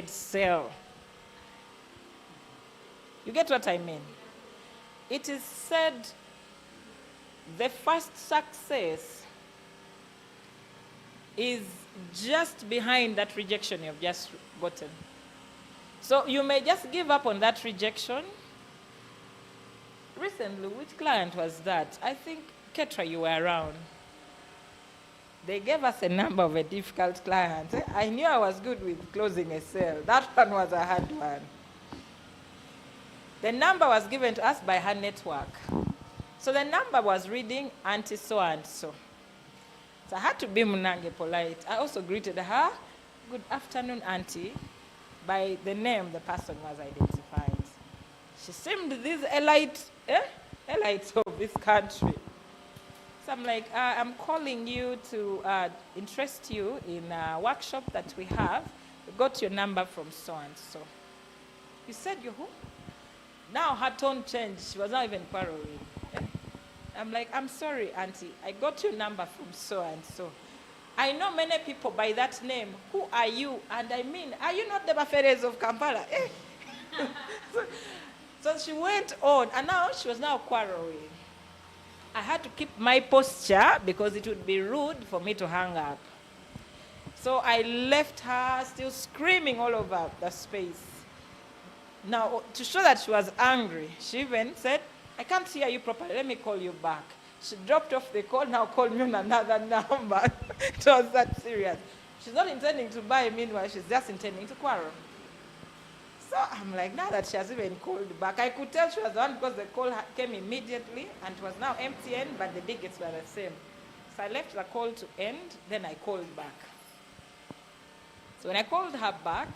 sell. You get what I mean? It is said the first success is just behind that rejection you've just gotten. So you may just give up on that rejection. Recently, which client was that? I think, Ketra, you were around. They gave us a number of a difficult client. I knew I was good with closing a sale. That one was a hard one. The number was given to us by her network. So the number was reading Auntie so-and-so. So I had to be munange polite. I also greeted her, good afternoon, Auntie, by the name the person was identified. She seemed this elite of this country. So I'm like, I'm calling you to interest you in a workshop that we have. We got your number from so-and-so. You said you who? Now her tone changed. She was not even quarreling. I'm like, I'm sorry, Auntie. I got your number from so-and-so. I know many people by that name. Who are you? And I mean, are you not the Baferes of Kampala? So she went on, and now she was now quarreling. I had to keep my posture because it would be rude for me to hang up. So I left her still screaming all over the space. Now, to show that she was angry, she even said, I can't hear you properly, let me call you back. She dropped off the call, now called me on another number. It was that serious. She's not intending to buy, meanwhile, she's just intending to quarrel. So I'm like, now that she has even called back, I could tell she was the one because the call came immediately and it was now MTN, but the digits were the same. So I left the call to end, then I called back. So when I called her back,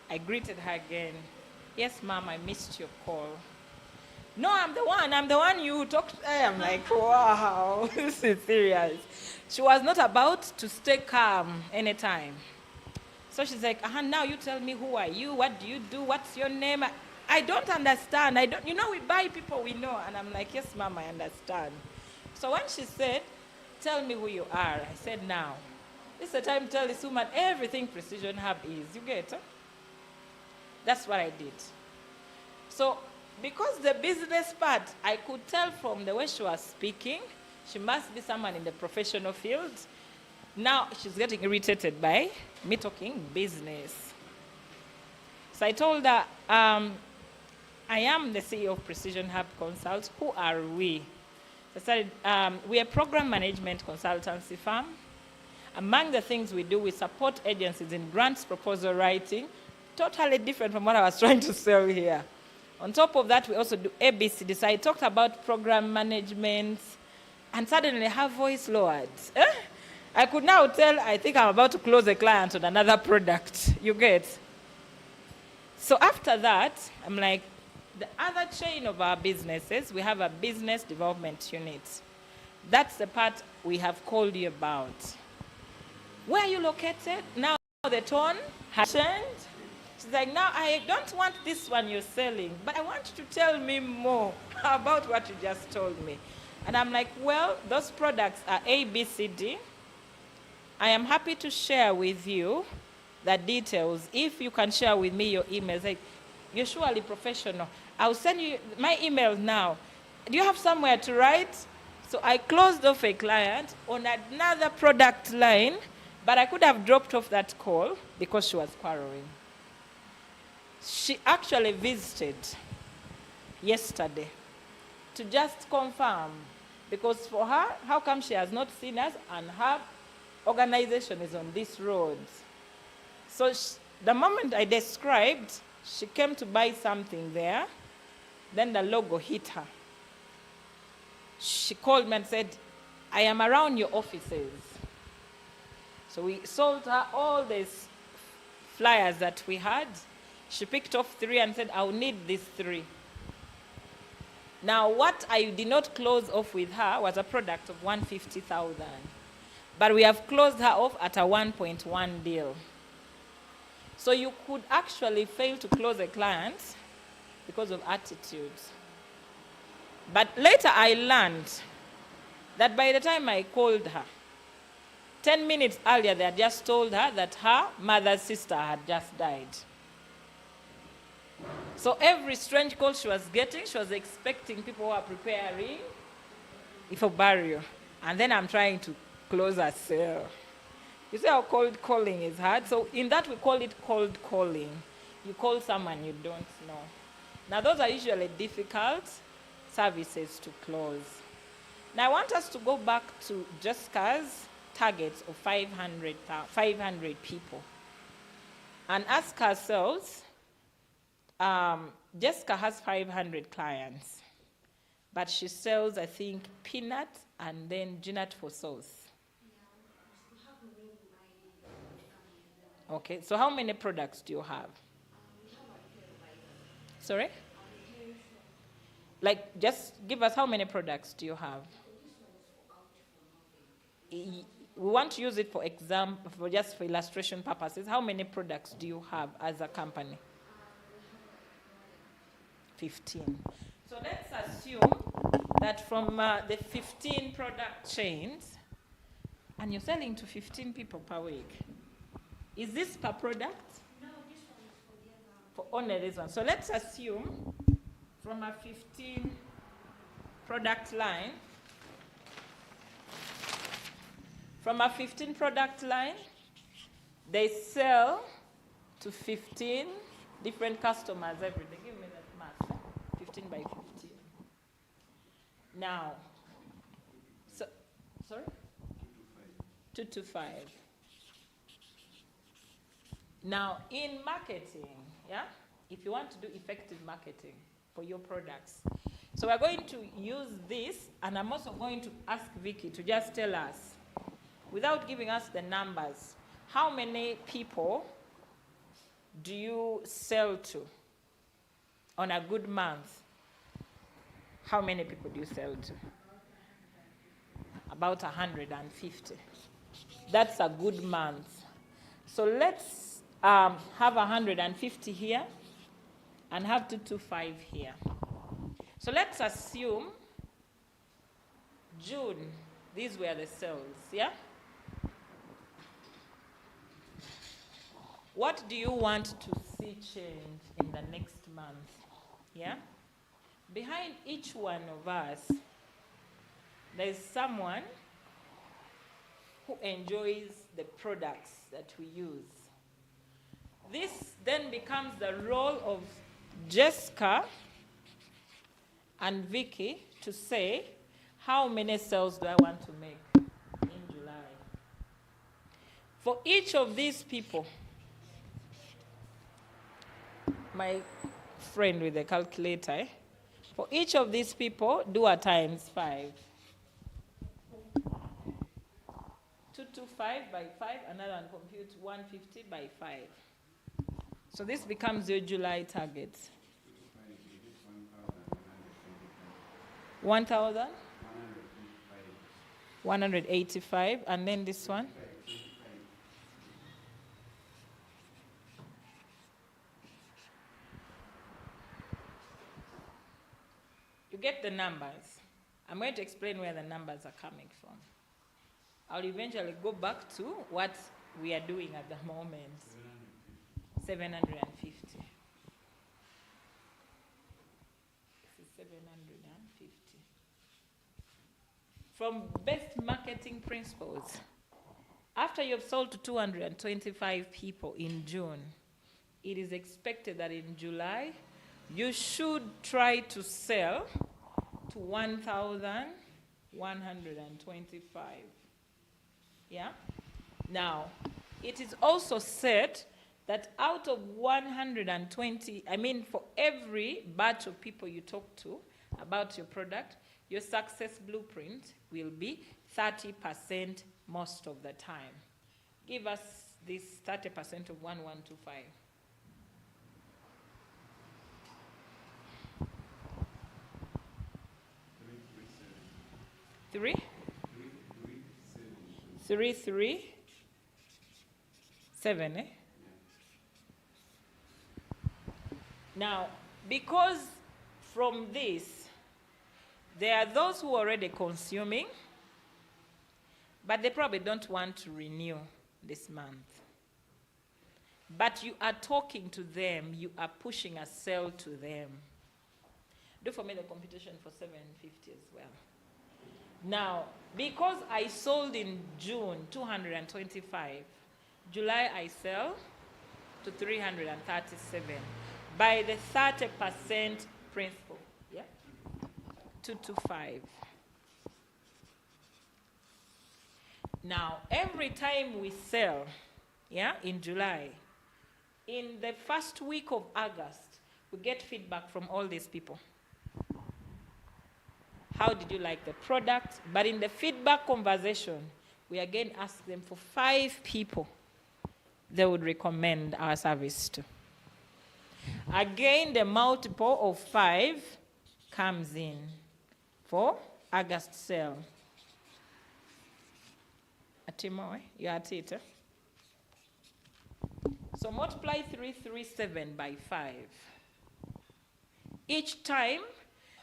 I greeted her again. Yes, ma'am, I missed your call. No, I'm the one you talked to. I'm like, wow, this is serious. She was not about to stay calm anytime. So she's like, now you tell me, who are you? What do you do? What's your name? I don't understand. We buy people we know. And I'm like, yes, ma'am, I understand. So when she said, tell me who you are, I said, now, this is the time to tell this woman everything Precision Hub is. You get it? That's what I did. So because the business part, I could tell from the way she was speaking, she must be someone in the professional field. Now she's getting irritated by me talking business. So I told her, I am the CEO of Precision Hub Consult. Who are we? So I started, we're a program management consultancy firm. Among the things we do, we support agencies in grants proposal writing, totally different from what I was trying to sell here. On top of that, we also do ABCD. So I talked about program management, and suddenly her voice lowered. I could now tell, I think I'm about to close a client on another product. You get? So after that, I'm like, the other chain of our businesses, we have a business development unit. That's the part we have called you about. Where are you located? Now the tone has changed. She's like, now I don't want this one you're selling, but I want you to tell me more about what you just told me. And I'm like, well, those products are A, B, C, D. I am happy to share with you the details. If you can share with me your emails, like, you're surely professional. I'll send you my email now. Do you have somewhere to write? So I closed off a client on another product line, but I could have dropped off that call because she was quarreling. She actually visited yesterday to just confirm, because for her, how come she has not seen us and her organization is on this road? So the moment I described, she came to buy something there, then the logo hit her. She called me and said, I am around your offices. So we sold her all these flyers that we had. She picked off 3 and said, I'll need these 3. Now, what I did not close off with her was a product of 150,000. But we have closed her off at a 1.1 deal. So you could actually fail to close a client because of attitudes. But later I learned that by the time I called her, 10 minutes earlier, they had just told her that her mother's sister had just died. So every strange call she was getting, she was expecting people who are preparing for burial. And then I'm trying to close a sale. You see how cold calling is hard? So in that we call it cold calling. You call someone you don't know. Now those are usually difficult services to close. Now I want us to go back to Jessica's targets of 500 people and ask ourselves, Jessica has 500 clients, but she sells, I think, peanut and then ginat for sauce. Okay, so how many products do you have? Sorry? Like, just give us how many products do you have? We want to use it for example, just for illustration purposes. How many products do you have as a company? 15. So let's assume that from the 15 product chains, and you're selling to 15 people per week. Is this per product? No, this one is for the other. For only this one. So let's assume from a 15 product line, they sell to 15 different customers every day. Give me that math. 15 by 15. Now, so, sorry? 2 to 5. Now, in marketing, yeah, if you want to do effective marketing for your products, so we're going to use this, and I'm also going to ask Vicky to just tell us, without giving us the numbers, how many people do you sell to on a good month? How many people do you sell to? About 150. That's a good month. So let's have 150 here and have 225 here. So let's assume June, these were the sales, yeah? What do you want to see change in the next month, yeah? Behind each one of us, there's someone who enjoys the products that we use. This then becomes the role of Jessica and Vicky to say, how many sales do I want to make in July? For each of these people, my friend with the calculator, for each of these people, do a times 5. 225 by 5, another one compute 150 by 5. So this becomes your July target. 1,185, and then this one. You get the numbers. I'm going to explain where the numbers are coming from. I'll eventually go back to what we are doing at the moment. 750. This is 750. From best marketing principles, after you've sold to 225 people in June, it is expected that in July, you should try to sell to 1,125. Yeah? Now, it is also said that out of 120, for every batch of people you talk to about your product, your success blueprint will be 30% most of the time. Give us this 30% of 1,125. 337, eh? Now, because from this, there are those who are already consuming, but they probably don't want to renew this month. But you are talking to them, you are pushing a sale to them. Do for me the computation for 750 as well. Now, because I sold in June 225, July I sell to 337 by the 30% principle. Yeah? 225. Now, every time we sell, yeah, in July, in the first week of August, we get feedback from all these people. How did you like the product? But in the feedback conversation, we again ask them for 5 people they would recommend our service to. Again, the multiple of 5 comes in for August sale. Atimo, you are at it. So multiply 337 by 5. Each time,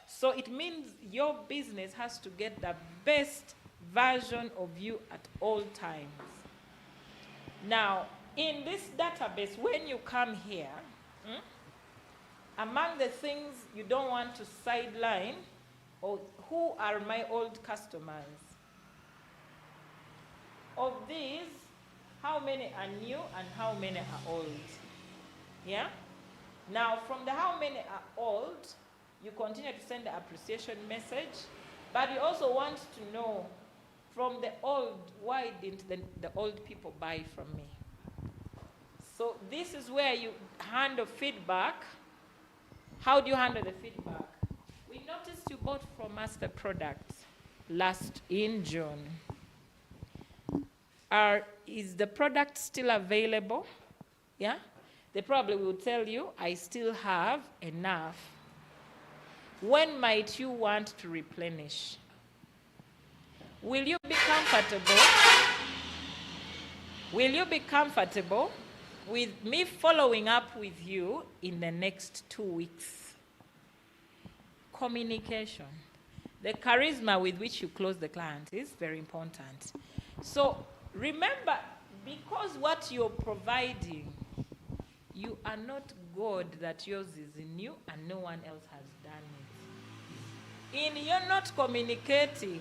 so it means your business has to get the best version of you at all times. Now, in this database, when you come here, among the things you don't want to sideline, or who are my old customers? Of these, how many are new and how many are old? Yeah? Now, from the how many are old, you continue to send the appreciation message, but you also want to know from the old, why didn't the old people buy from me? So this is where you handle feedback. How do you handle the feedback? We noticed you bought from us the product in June. Is the product still available? Yeah? They probably will tell you, I still have enough. When might you want to replenish? Will you be comfortable? Will you be comfortable with me following up with you in the next 2 weeks? Communication. The charisma with which you close the client is very important. So remember, because what you're providing, you are not God that yours is new and no one else has done it. In you're not communicating,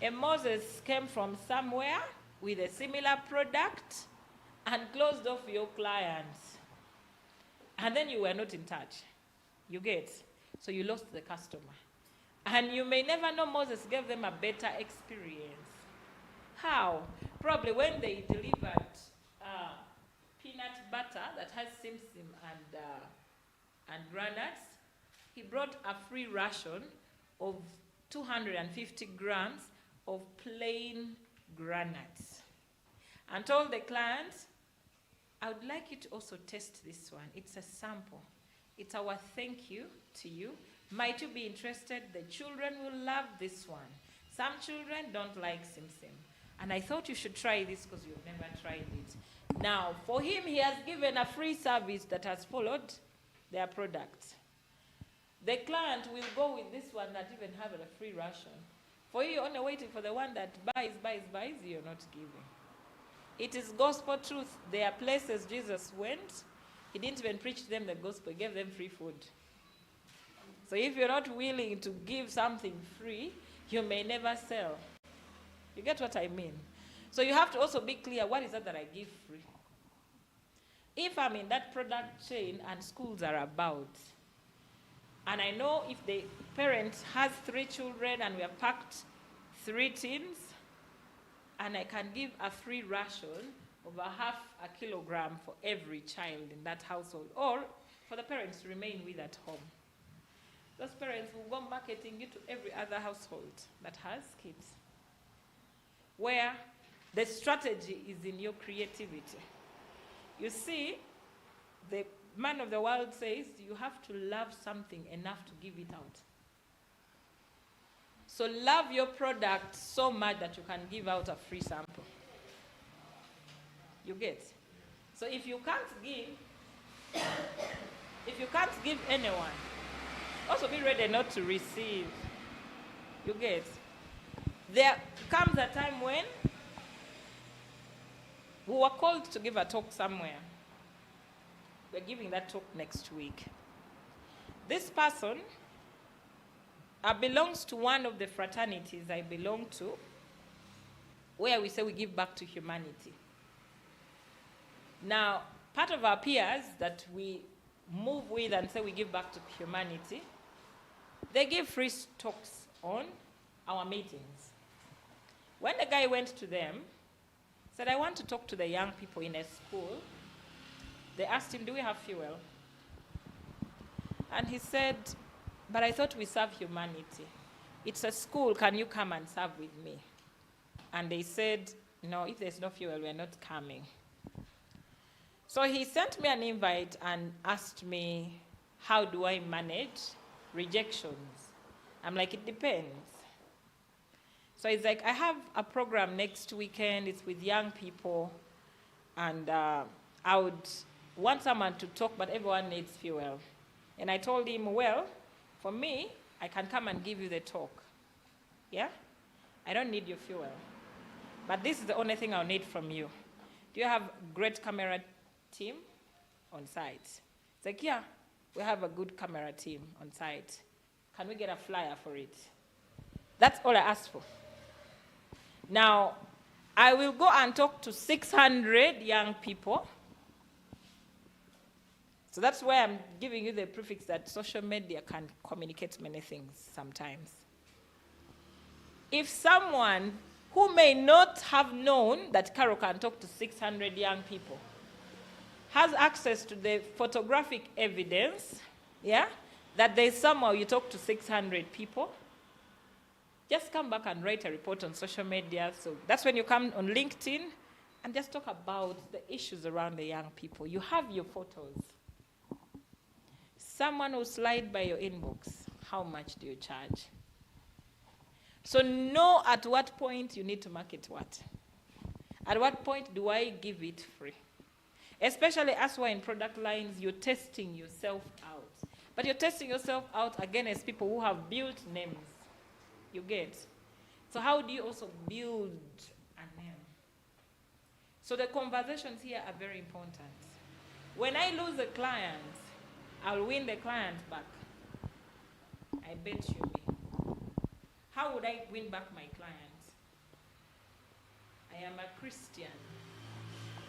a Moses came from somewhere with a similar product and closed off your clients. And then you were not in touch. You get? So you lost the customer. And you may never know Moses gave them a better experience. How? Probably when they delivered peanut butter that has simsim and granuts, he brought a free ration of 250 grams of plain granuts and told the client, I would like you to also test this one. It's a sample. It's our thank you to you. Might you be interested? The children will love this one. Some children don't like simsim. And I thought you should try this because you've never tried it. Now, for him, he has given a free service that has followed their product. The client will go with this one that even have a free ration. For you, you're only waiting for the one that buys, you're not giving. It is gospel truth. There are places Jesus went. He didn't even preach them the gospel. He gave them free food. So if you're not willing to give something free, you may never sell. You get what I mean? So you have to also be clear, what is that I give free? If I'm in that product chain and schools are about, and I know if the parent has 3 children and we have packed 3 tins, and I can give a free ration of a half a kilogram for every child in that household, or for the parents to remain with at home. Those parents will go marketing you to every other household that has kids, where the strategy is in your creativity. You see, the man of the world says you have to love something enough to give it out. So love your product so much that you can give out a free sample. You get? So if you can't give anyone, also be ready not to receive. You get? There comes a time when we were called to give a talk somewhere. We're giving that talk next week. This person belongs to one of the fraternities I belong to, where we say we give back to humanity. Now, part of our peers that we move with and say we give back to humanity, they give free talks on our meetings. When the guy went to them, said, I want to talk to the young people in a school. They asked him, do we have fuel? And he said, but I thought we serve humanity. It's a school, can you come and serve with me? And they said, no, if there's no fuel, we're not coming. So he sent me an invite and asked me, how do I manage rejections? I'm like, it depends. So it's like, I have a program next weekend, it's with young people, and I would want someone to talk, but everyone needs fuel. And I told him, well, for me, I can come and give you the talk. Yeah? I don't need your fuel. But this is the only thing I'll need from you. Do you have great camera team on site? It's like, yeah, we have a good camera team on site. Can we get a flyer for it? That's all I asked for. Now, I will go and talk to 600 young people. So that's why I'm giving you the prefix that social media can communicate many things sometimes. If someone who may not have known that Carol can talk to 600 young people has access to the photographic evidence, yeah, that there's somehow you talk to 600 people, just come back and write a report on social media. So that's when you come on LinkedIn and just talk about the issues around the young people. You have your photos. Someone will slide by your inbox. How much do you charge? So know at what point you need to market what. At what point do I give it free? Especially as we're in product lines, you're testing yourself out. But you're testing yourself out against people who have built names. You get? So how do you also build a name? So the conversations here are very important. When I lose a client, I'll win the client back. I bet you me. How would I win back my clients? I am a Christian.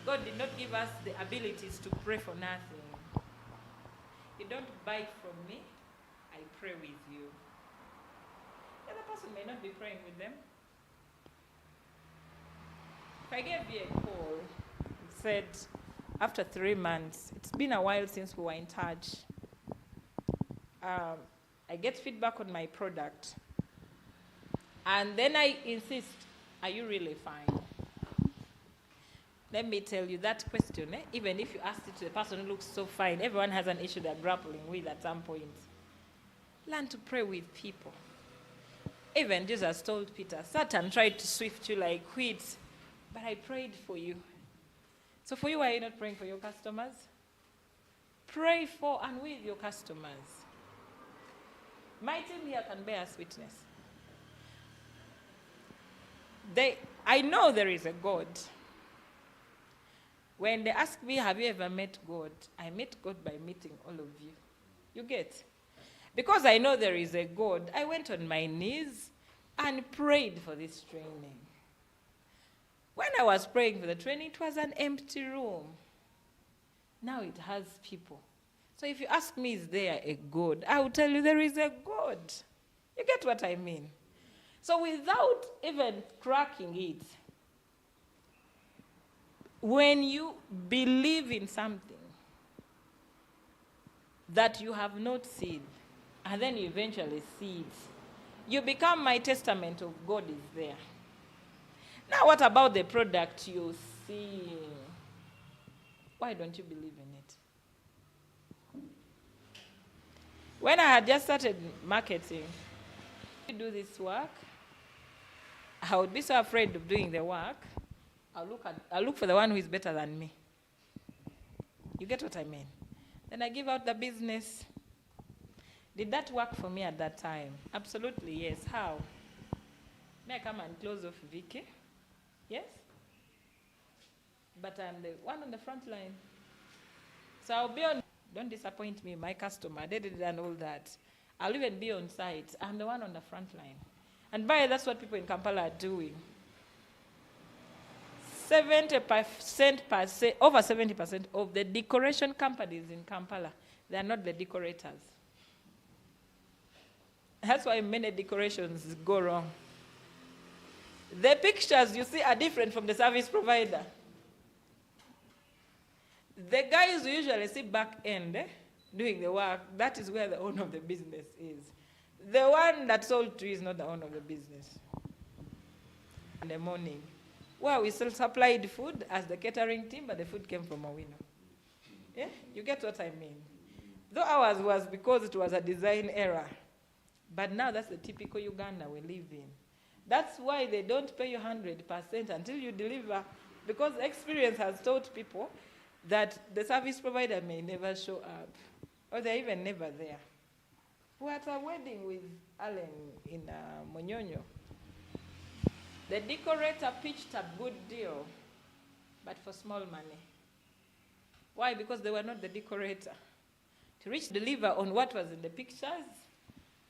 God did not give us the abilities to pray for nothing. You don't buy from me, I pray with you. The other person may not be praying with them. If I gave you a call and said, after 3 months, it's been a while since we were in touch, I get feedback on my product, and then I insist, are you really fine? Let me tell you that question, even if you ask it to the person who looks so fine, everyone has an issue they're grappling with at some point. Learn to pray with people. Even Jesus told Peter, Satan tried to swift you like wheat, but I prayed for you. So for you, why are you not praying for your customers? Pray for and with your customers. My team here can bear us witness. I know there is a God. When they ask me, have you ever met God? I met God by meeting all of you. You get? Because I know there is a God, I went on my knees and prayed for this training. When I was praying for the training, it was an empty room. Now it has people. So if you ask me, is there a God? I will tell you there is a God. You get what I mean? So without even cracking it, when you believe in something that you have not seen, and then you eventually see it, you become my testament of God is there. Now what about the product you see? Why don't you believe in it? When I had just started marketing, to do this work, I would be so afraid of doing the work. I'll look for the one who is better than me. You get what I mean? Then I give out the business. Did that work for me at that time? Absolutely, yes. How? May I come and close off Vicky? Yes? But I'm the one on the front line. So I'll be on, don't disappoint me, my customer, and all that. I'll even be on site. I'm the one on the front line. And that's what people in Kampala are doing. 70%, over 70% of the decoration companies in Kampala, they are not the decorators. That's why many decorations go wrong. The pictures you see are different from the service provider. The guys who usually sit back end doing the work, that is where the owner of the business is. The one that sold to you is not the owner of the business. In the morning, well, we still supplied food as the catering team, but the food came from Owino. Yeah, you get what I mean? Though ours was because it was a design error. But now that's the typical Uganda we live in. That's why they don't pay you 100% until you deliver, because experience has taught people that the service provider may never show up, or they're even never there. We were at a wedding with Alan in Monyonyo. The decorator pitched a good deal, but for small money. Why? Because they were not the decorator. To reach deliver on what was in the pictures,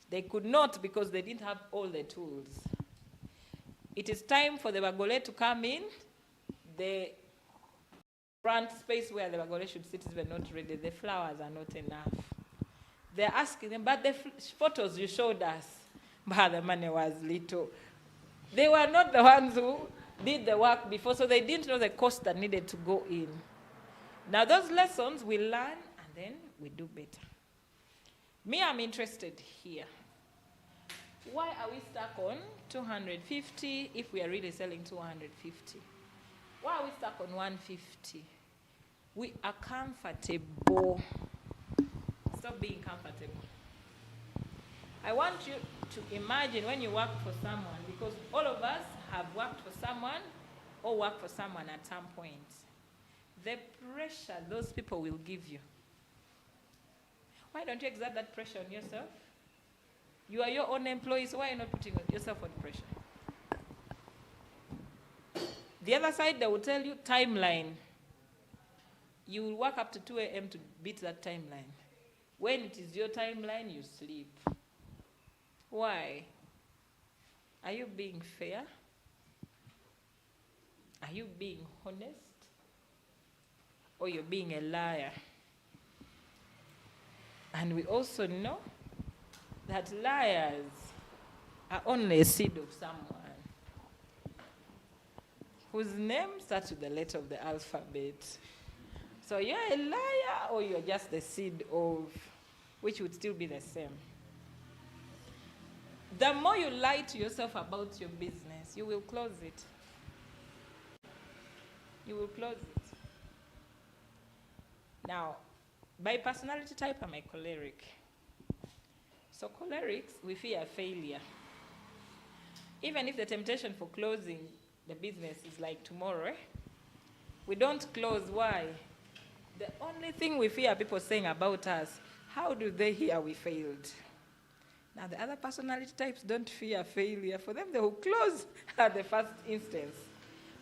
they could not because they didn't have all the tools. It is time for the Bagole to come in. The front space where the Bagole should sit is even not ready. The flowers are not enough. They're asking them, but the photos you showed us, but the money was little. They were not the ones who did the work before, so they didn't know the cost that needed to go in. Now those lessons we learn, and then we do better. Me, I'm interested here. Why are we stuck on 250 if we are really selling 250? Why are we stuck on 150? We are comfortable. Stop being comfortable. I want you to imagine when you work for someone, because all of us have worked for someone or worked for someone at some point. The pressure those people will give you. Why don't you exert that pressure on yourself? You are your own employee, so why are you not putting yourself on pressure? The other side, they will tell you timeline. You will work up to 2 a.m. to beat that timeline. When it is your timeline, you sleep. Why? Are you being fair? Are you being honest? Or you're being a liar? And we also know that liars are only a seed of someone whose name starts with the letter of the alphabet. So you're a liar or you're just the seed of, which would still be the same. The more you lie to yourself about your business, you will close it. You will close it. Now, by personality type, I'm a choleric. So cholerics, we fear failure. Even if the temptation for closing the business is like tomorrow, we don't close. Why? The only thing we fear people saying about us, how do they hear we failed? Now, the other personality types don't fear failure. For them, they will close at the first instance.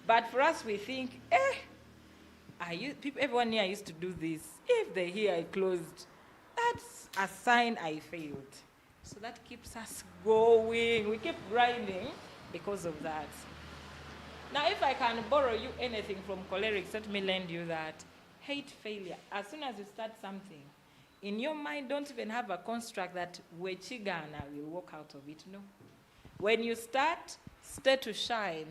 But for us, we think, everyone here used to do this. If they hear I closed, that's a sign I failed. So that keeps us going. We keep grinding because of that. Now, if I can borrow you anything from cholerics, let me lend you that. Hate failure. As soon as you start something, in your mind, don't even have a construct that Wechigana will walk out of it. No. When you start, stay to shine.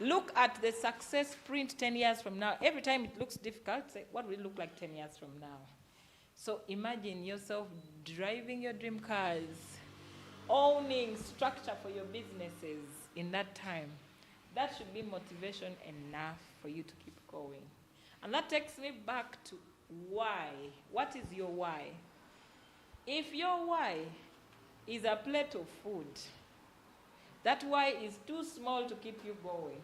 Look at the success print 10 years from now. Every time it looks difficult, say, what will it look like 10 years from now? So imagine yourself driving your dream cars, owning structure for your businesses in that time. That should be motivation enough for you to keep going. And that takes me back to why. What is your why? If your why is a plate of food, that why is too small to keep you going.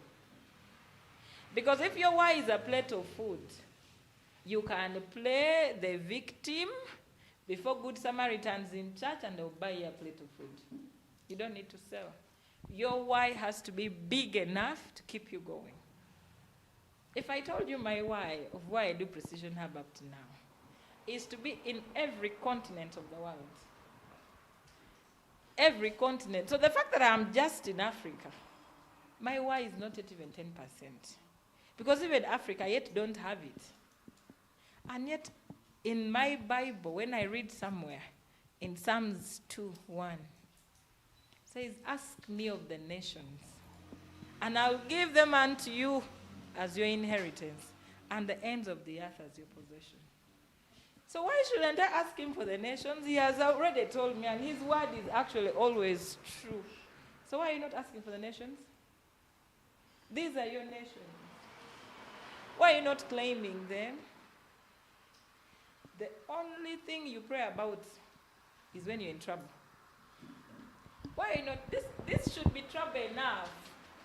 Because if your why is a plate of food, you can play the victim before Good Samaritans in church and they'll buy you a plate of food. You don't need to sell. Your why has to be big enough to keep you going. If I told you my why of why I do Precision Hub up to now, is to be in every continent of the world. Every continent. So the fact that I'm just in Africa, my why is not yet even 10%. Because even Africa yet don't have it. And yet, in my Bible, when I read somewhere, in Psalms 2:1, says, ask me of the nations, and I'll give them unto you as your inheritance, and the ends of the earth as your possession. So why shouldn't I ask him for the nations? He has already told me, and his word is actually always true. So why are you not asking for the nations? These are your nations. Why are you not claiming them? The only thing you pray about is when you're in trouble. Why are you not? This should be trouble enough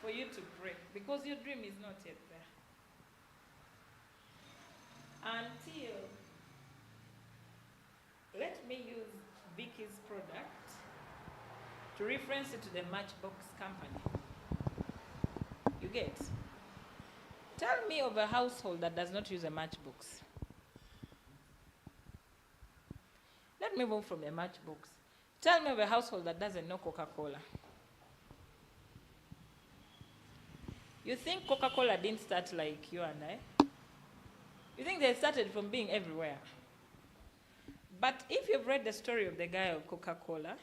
for you to pray, because your dream is not yet there. Until, let me use Vicky's product to reference it to the Matchbox company. You get? Tell me of a household that does not use a matchbox. Let me move from a matchbox. Tell me of a household that doesn't know Coca-Cola. You think Coca-Cola didn't start like you and I? You think they started from being everywhere? But if you've read the story of the guy of Coca-Cola,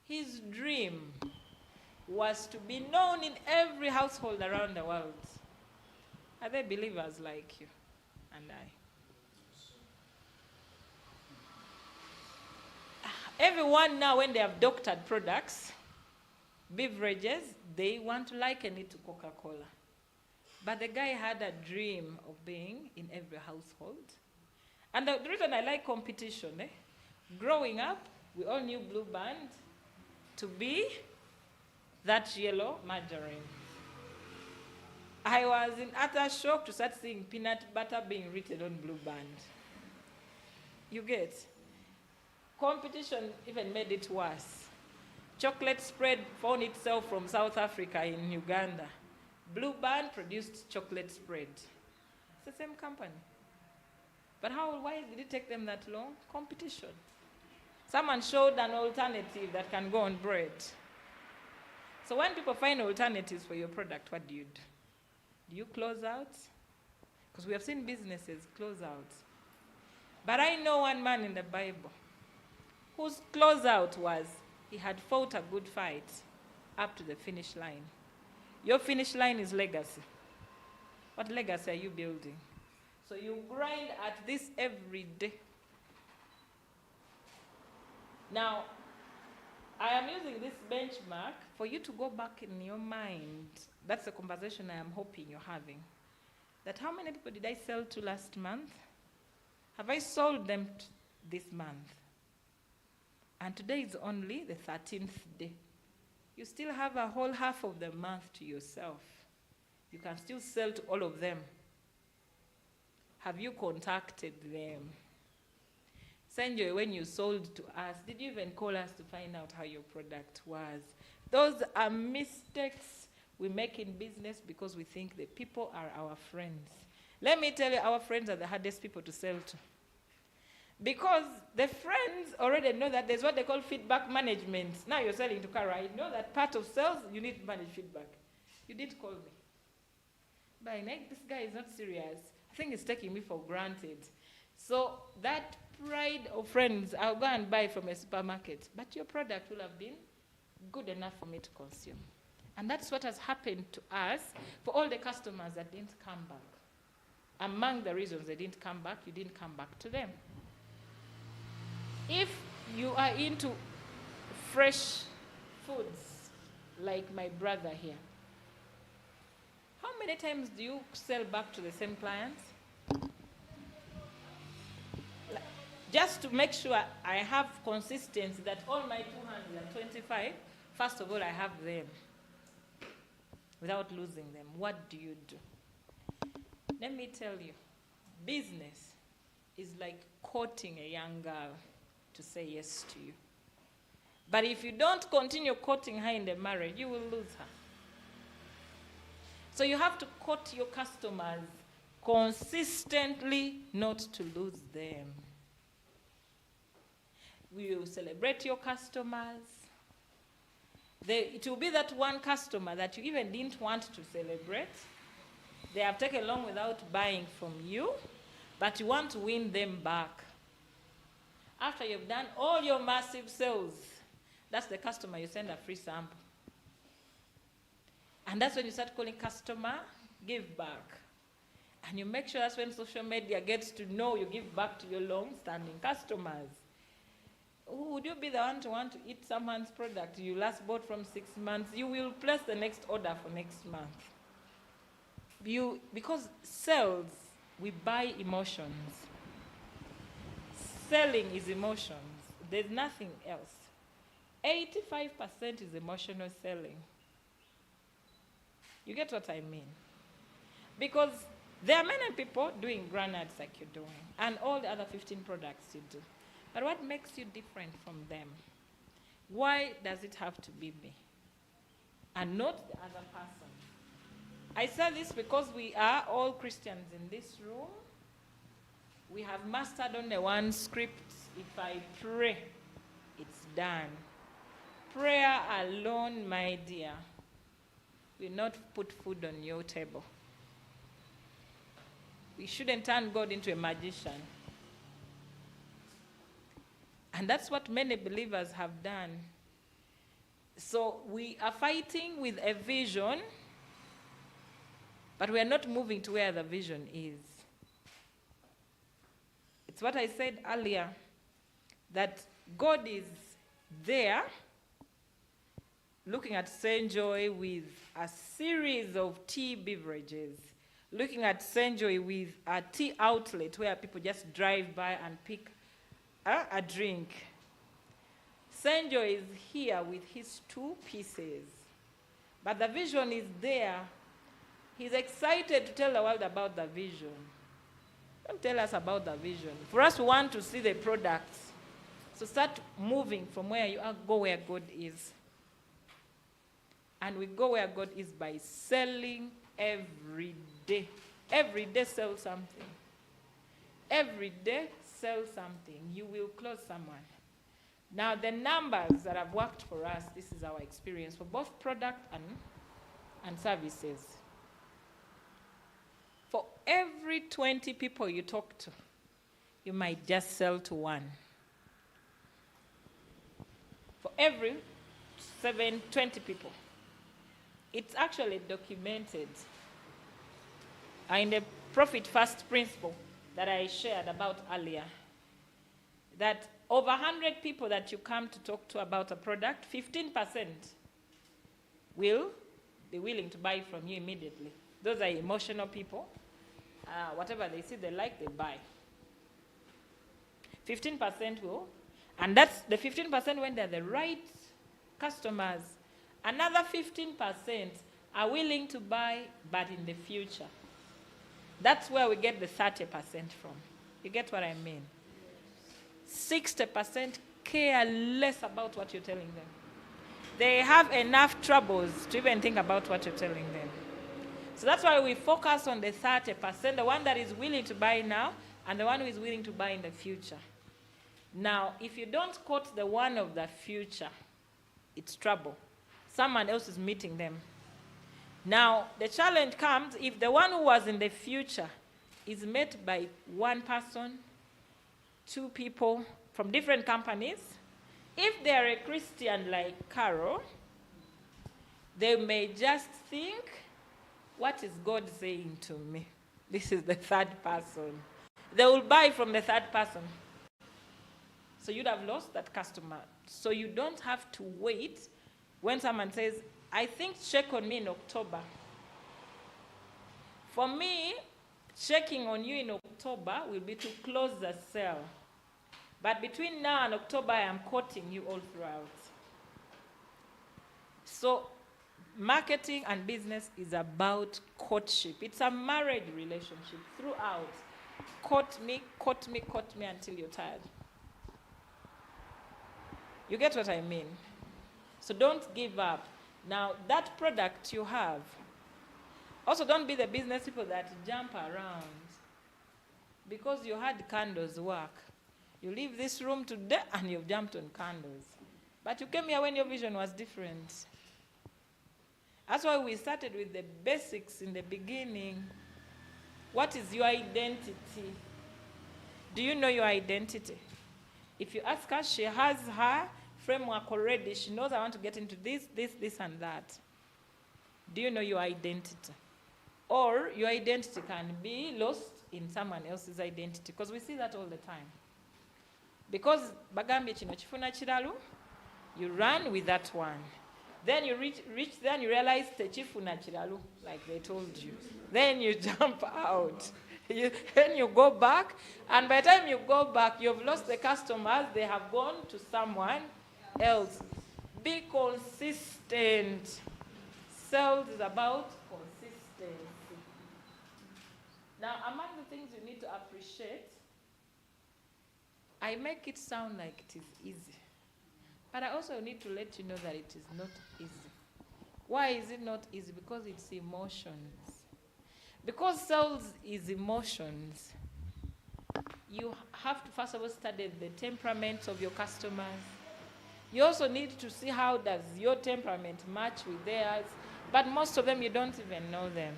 his dream was to be known in every household around the world. Are they believers like you and I? Everyone now, when they have doctored products, beverages, they want to liken it to Coca-Cola. But the guy had a dream of being in every household. And the reason I like competition, growing up, we all knew Blue Band to be that yellow margarine. I was in utter shock to start seeing peanut butter being written on Blue Band. You get? Competition even made it worse. Chocolate spread found itself from South Africa in Uganda. Blue Band produced chocolate spread. It's the same company. But why did it take them that long? Competition. Someone showed an alternative that can go on bread. So when people find alternatives for your product, what do? Do you close out? Because we have seen businesses close out. But I know one man in the Bible whose closeout was he had fought a good fight up to the finish line. Your finish line is legacy. What legacy are you building? So you grind at this every day. Now, I am using this benchmark for you to go back in your mind. That's the conversation I am hoping you're having. That how many people did I sell to last month? Have I sold them this month? And today is only the 13th day. You still have a whole half of the month to yourself. You can still sell to all of them. Have you contacted them? Sanjoy, when you sold to us, did you even call us to find out how your product was? Those are mistakes we make in business because we think the people are our friends. Let me tell you, our friends are the hardest people to sell to. Because the friends already know that there's what they call feedback management. Now you're selling to Kara. You know that part of sales, you need to manage feedback. You did call me. But this guy is not serious. I think he's taking me for granted. So that pride of friends, I'll go and buy from a supermarket. But your product will have been good enough for me to consume. And that's what has happened to us for all the customers that didn't come back. Among the reasons they didn't come back, you didn't come back to them. If you are into fresh foods, like my brother here, how many times do you sell back to the same clients? Just to make sure I have consistency that all my 225, first of all, I have them without losing them. What do you do? Let me tell you, business is like courting a young girl to say yes to you. But if you don't continue courting her in the marriage, you will lose her. So you have to court your customers consistently, not to lose them. We will celebrate your customers. It will be that one customer that you even didn't want to celebrate. They have taken long without buying from you, but you want to win them back. After you've done all your massive sales, that's the customer you send a free sample. And that's when you start calling customer, give back. And you make sure that's when social media gets to know you give back to your long-standing customers. Would you be the one to want to eat someone's product you last bought from 6 months? You will place the next order for next month. Because sales, we buy emotions. Selling is emotions. There's nothing else. 85% is emotional selling. You get what I mean? Because there are many people doing granaries like you're doing, and all the other 15 products you do. But what makes you different from them? Why does it have to be me and not the other person? I say this because we are all Christians in this room. We have mastered only one script. If I pray, it's done. Prayer alone, my dear, will not put food on your table. We shouldn't turn God into a magician. And that's what many believers have done. So we are fighting with a vision, but we are not moving to where the vision is. It's what I said earlier, that God is there looking at Senjoy with a series of tea beverages, looking at Senjoy with a tea outlet where people just drive by and pick a drink. Senjoy is here with his 2 pieces, but the vision is there. He's excited to tell the world about the vision. Don't tell us about the vision. For us, we want to see the products. So start moving from where you are, go where God is. And we go where God is by selling every day. Every day sell something. Every day sell something. You will close someone. Now the numbers that have worked for us, this is our experience for both product and services. For every 20 people you talk to, you might just sell to 1. For every 20 people. It's actually documented in the profit first principle that I shared about earlier, that over 100 people that you come to talk to about a product, 15% will be willing to buy from you immediately. Those are emotional people. Whatever they see they like, they buy. 15% will. And that's the 15% when they're the right customers. Another 15% are willing to buy, but in the future. That's where we get the 30% from. You get what I mean? 60% care less about what you're telling them. They have enough troubles to even think about what you're telling them. So that's why we focus on the 30%, the one that is willing to buy now, and the one who is willing to buy in the future. Now, if you don't quote the one of the future, it's trouble. Someone else is meeting them. Now, the challenge comes if the one who was in the future is met by one person, 2 people from different companies. If they are a Christian like Carol, they may just think, what is God saying to me? This is the 3rd person. They will buy from the 3rd person. So you'd have lost that customer. So you don't have to wait when someone says, I think check on me in October. For me, checking on you in October will be to close the sale. But between now and October, I am courting you all throughout. So marketing and business is about courtship. It's a marriage relationship throughout. Court me, court me, court me until you're tired. You get what I mean? So don't give up. Now, that product you have, also don't be the business people that jump around because you had candles work. You leave this room today and you've jumped on candles. But you came here when your vision was different. That's why we started with the basics in the beginning. What is your identity? Do you know your identity? If you ask her, she has her framework already. She knows I want to get into this, and that. Do you know your identity? Or your identity can be lost in someone else's identity, because we see that all the time. Because bagambye kino kifuna kiralu, you run with that one. Then you reach there and you realize techifuna kiralu, like they told you. Then you jump out. Then you go back, and by the time you go back, you've lost the customers. They have gone to someone else. Be consistent. Sales is about consistency. Now, among the things you need to appreciate, I make it sound like it is easy. But I also need to let you know that it is not easy. Why is it not easy? Because it's emotions. Because sales is emotions, you have to first of all study the temperaments of your customers. You also need to see how does your temperament match with theirs. But most of them, you don't even know them.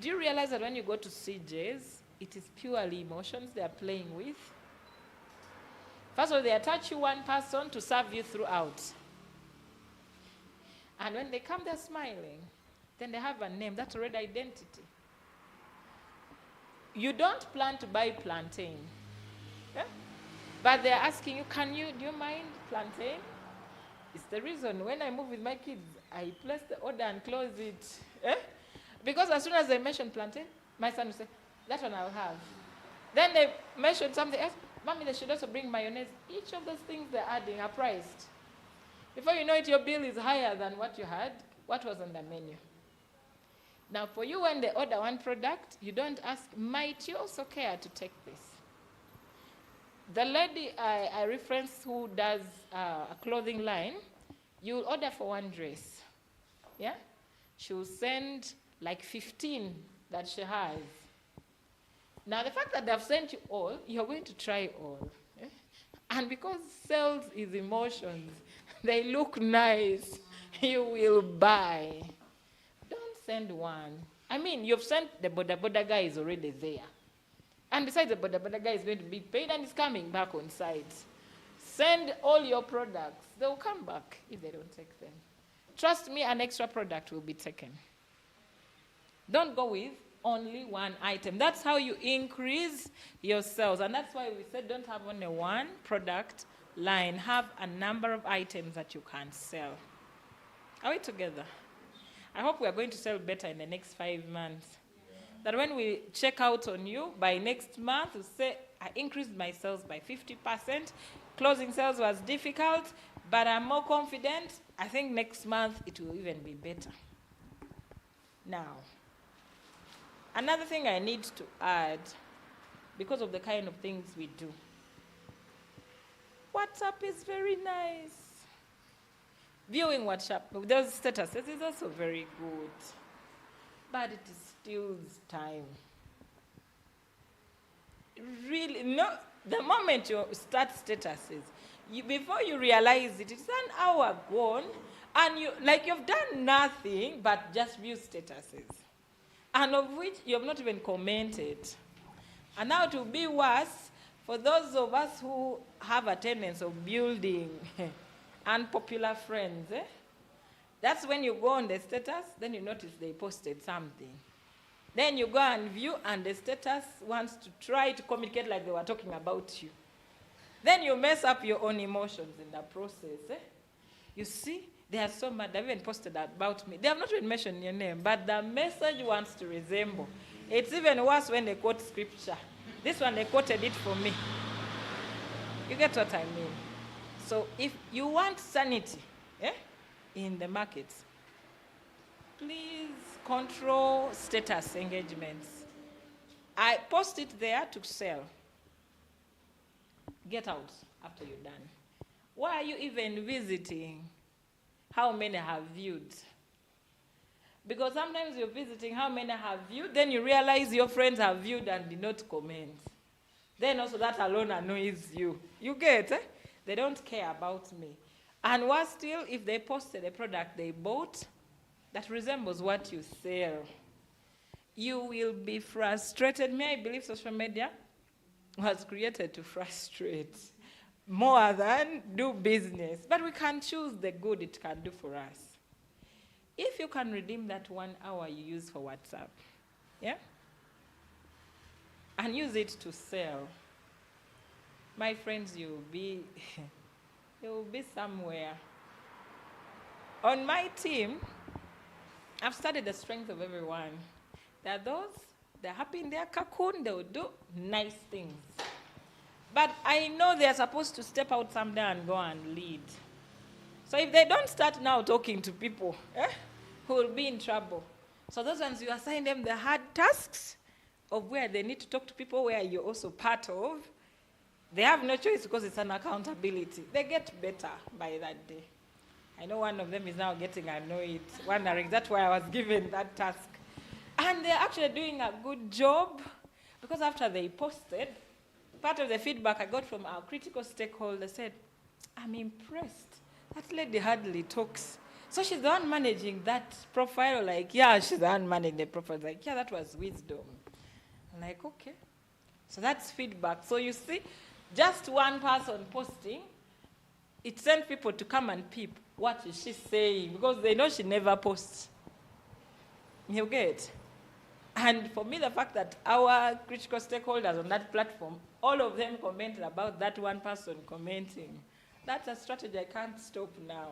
Do you realize that when you go to CJs, it is purely emotions they are playing with? First of all, they attach you one person to serve you throughout. And when they come, they're smiling. Then they have a name. That's already identity. You don't plan to buy plantain. Yeah? But they're asking you, do you mind plantain? It's the reason when I move with my kids, I place the order and close it. Eh? Because as soon as they mention plantain, my son will say, that one I'll have. Then they mention something else. Mommy, they should also bring mayonnaise. Each of those things they're adding are priced. Before you know it, your bill is higher than what you had, what was on the menu. Now, for you, when they order one product, you don't ask, might you also care to take this? The lady I referenced who does a clothing line, you'll order for one dress. Yeah? She'll send like 15 that she has. Now, the fact that they've sent you all, you're going to try all. Eh? And because sales is emotions, they look nice, you will buy. Don't send one. I mean, you've sent the boda guy is already there. And besides, the boda guy is going to be paid and is coming back on site. Send all your products. They will come back if they don't take them. Trust me, an extra product will be taken. Don't go with only one item. That's how you increase your sales. And that's why we said don't have only one product line. Have a number of items that you can sell. Are we together? I hope we are going to sell better in the next 5 months. That when we check out on you, by next month, we'll say, I increased my sales by 50%. Closing sales was difficult, but I'm more confident. I think next month it will even be better. Now, another thing I need to add, because of the kind of things we do. WhatsApp is very nice. Viewing WhatsApp, those statuses is also very good. But it steals time. Really, no, the moment you start statuses, before you realize it, it's an hour gone, and you've done nothing but just view statuses. And of which you have not even commented. And now it will be worse for those of us who have a tendency of building unpopular friends. Eh? That's when you go on the status, then you notice they posted something. Then you go and view, and the status wants to try to communicate like they were talking about you. Then you mess up your own emotions in the process. Eh? You see, they are so mad. They've even posted about me. They have not even mentioned your name, but the message wants to resemble. It's even worse when they quote scripture. This one, they quoted it for me. You get what I mean? So if you want sanity in the markets, please control status engagements. I post it there to sell. Get out after you're done. Why are you even visiting? How many have viewed? Because sometimes you're visiting how many have viewed, then you realize your friends have viewed and did not comment. Then also that alone annoys you. You get, They don't care about me. And worse still, if they posted a product they bought that resembles what you sell, you will be frustrated. May I believe social media was created to frustrate more than do business. But we can choose the good it can do for us. If you can redeem that 1 hour you use for WhatsApp, yeah, and use it to sell, my friends, you'll be somewhere. On my team, I've studied the strength of everyone. There are those, they're happy in their cocoon, they will do nice things. But I know they're supposed to step out someday and go and lead. So if they don't start now talking to people, who will be in trouble. So those ones, you assign them the hard tasks of where they need to talk to people, where you're also part of. They have no choice because it's an accountability. They get better by that day. I know one of them is now getting annoyed, wondering, that's why I was given that task. And they're actually doing a good job, because after they posted, part of the feedback I got from our critical stakeholder said, I'm impressed. That lady hardly talks. So she's the one managing that profile. Like, yeah, she's the one managing the profile. Like, yeah, that was wisdom. I'm like, okay. So that's feedback. So you see, just one person posting, it sent people to come and peep. What is she saying? Because they know she never posts. You get? And for me, the fact that our critical stakeholders on that platform, all of them commented about that one person commenting, that's a strategy I can't stop now.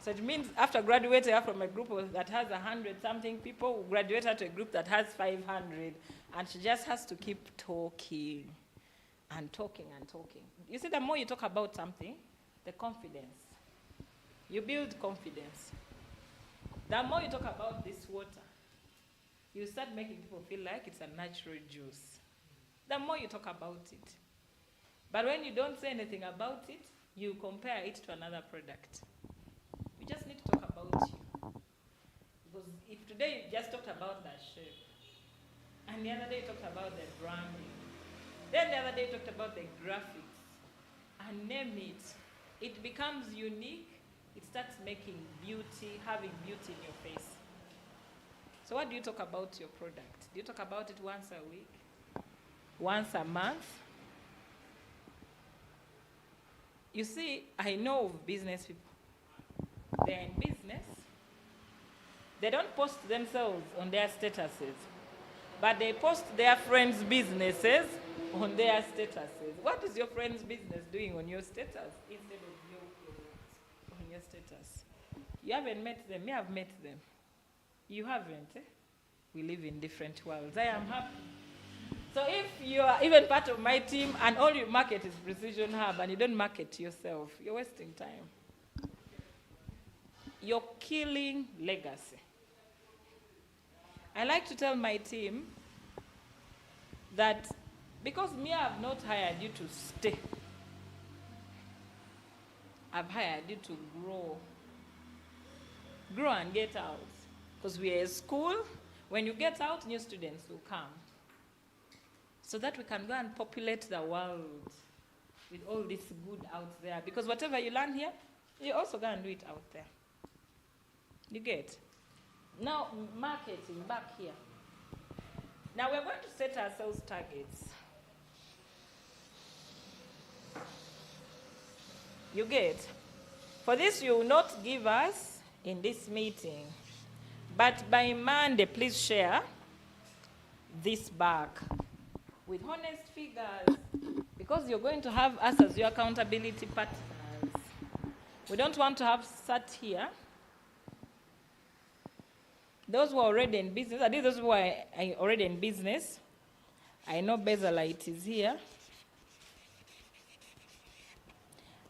So it means after graduating from a group that has 100-something people, we graduated to a group that has 500, and she just has to keep talking and talking and talking. You see, the more you talk about something, the confidence. You build confidence. The more you talk about this water, you start making people feel like it's a natural juice. The more you talk about it. But when you don't say anything about it, you compare it to another product. You just need to talk about you. Because if today you just talked about the shape, and the other day you talked about the branding, then the other day you talked about the graphics, and name it, it becomes unique. It starts making beauty, having beauty in your face. So what do you talk about your product? Do you talk about it once a week? Once a month? You see, I know of business people. They're in business. They don't post themselves on their statuses, but they post their friends' businesses on their statuses. What is your friend's business doing on your status instead of your on your status? You haven't met them. Me, I've met them. You haven't. We live in different worlds. I am happy. So if you are even part of my team and all you market is Precision Hub and you don't market yourself, you're wasting time. You're killing legacy. I like to tell my team that because me, I have not hired you to stay. I've hired you to grow. Grow and get out. Because we are a school. When you get out, new students will come. So that we can go and populate the world with all this good out there. Because whatever you learn here, you also go and do it out there. You get? Now, marketing, back here. Now, we're going to set ourselves targets. You get? For this, you will not give us in this meeting. But by Monday, please share this back with honest figures, because you're going to have us as your accountability partners. We don't want to have sat here. Those who are already in business, at least those who are already in business, I know Bezalite is here.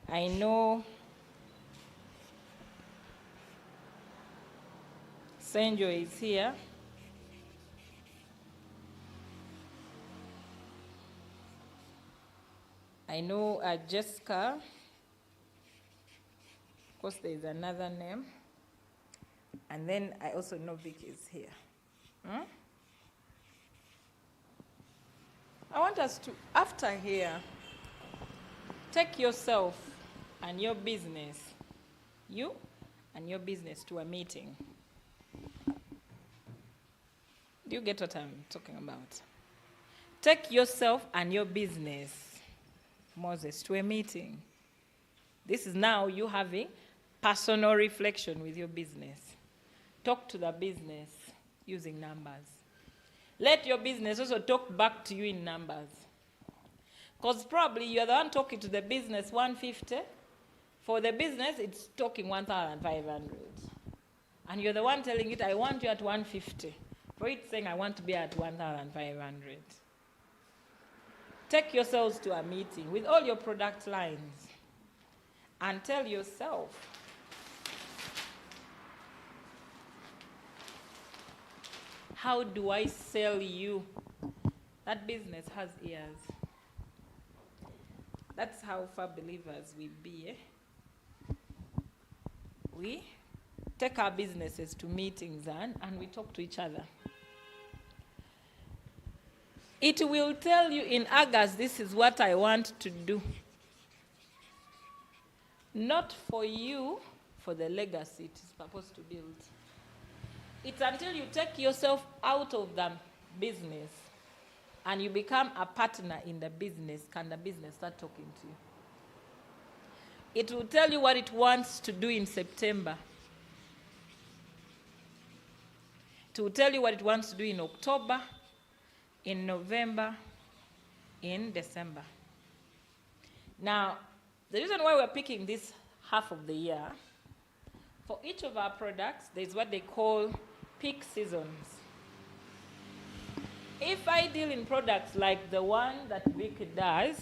I know Senjo is here. I know Jessica course, there is another name. And then I also know Vicky is here. I want us to, after here, take yourself and your business, you and your business, to a meeting. Do you get what I'm talking about? Take yourself and your business, Moses, to a meeting. This is now you having personal reflection with your business. Talk to the business using numbers. Let your business also talk back to you in numbers. Because probably you're the one talking to the business 150. For the business, it's talking 1,500. And you're the one telling it, I want you at 150. For it saying, I want to be at 1,500. Take yourselves to a meeting with all your product lines and tell yourself, how do I sell you? That business has ears. That's how far believers we be. We take our businesses to meetings and we talk to each other. It will tell you in August, this is what I want to do. Not for you, for the legacy it is supposed to build. It's until you take yourself out of the business and you become a partner in the business, can the business start talking to you. It will tell you what it wants to do in September. It will tell you what it wants to do in October, in November, in December. Now, the reason why we're picking this half of the year, for each of our products, there's what they call peak seasons. If I deal in products like the one that Vicky does,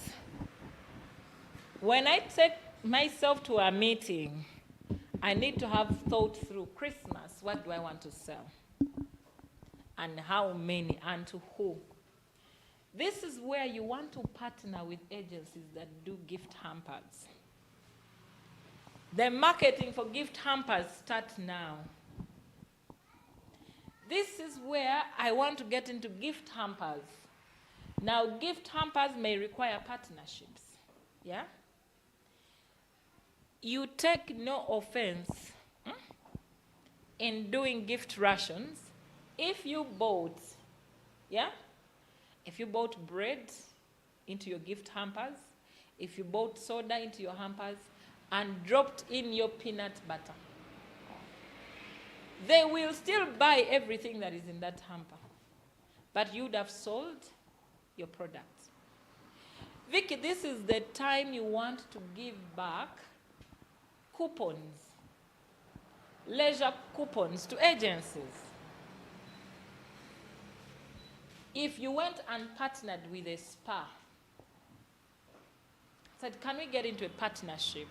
when I take myself to a meeting, I need to have thought through Christmas, what do I want to sell? And how many and to who? This is where you want to partner with agencies that do gift hampers. The marketing for gift hampers starts now. This is where I want to get into gift hampers. Now, gift hampers may require partnerships. Yeah? You take no offense in doing gift rations if you bought, if you bought bread into your gift hampers, if you bought soda into your hampers, and dropped in your peanut butter. They will still buy everything that is in that hamper, but you would have sold your product. Vicky, this is the time you want to give back coupons, leisure coupons to agencies. If you went and partnered with a spa, said, can we get into a partnership?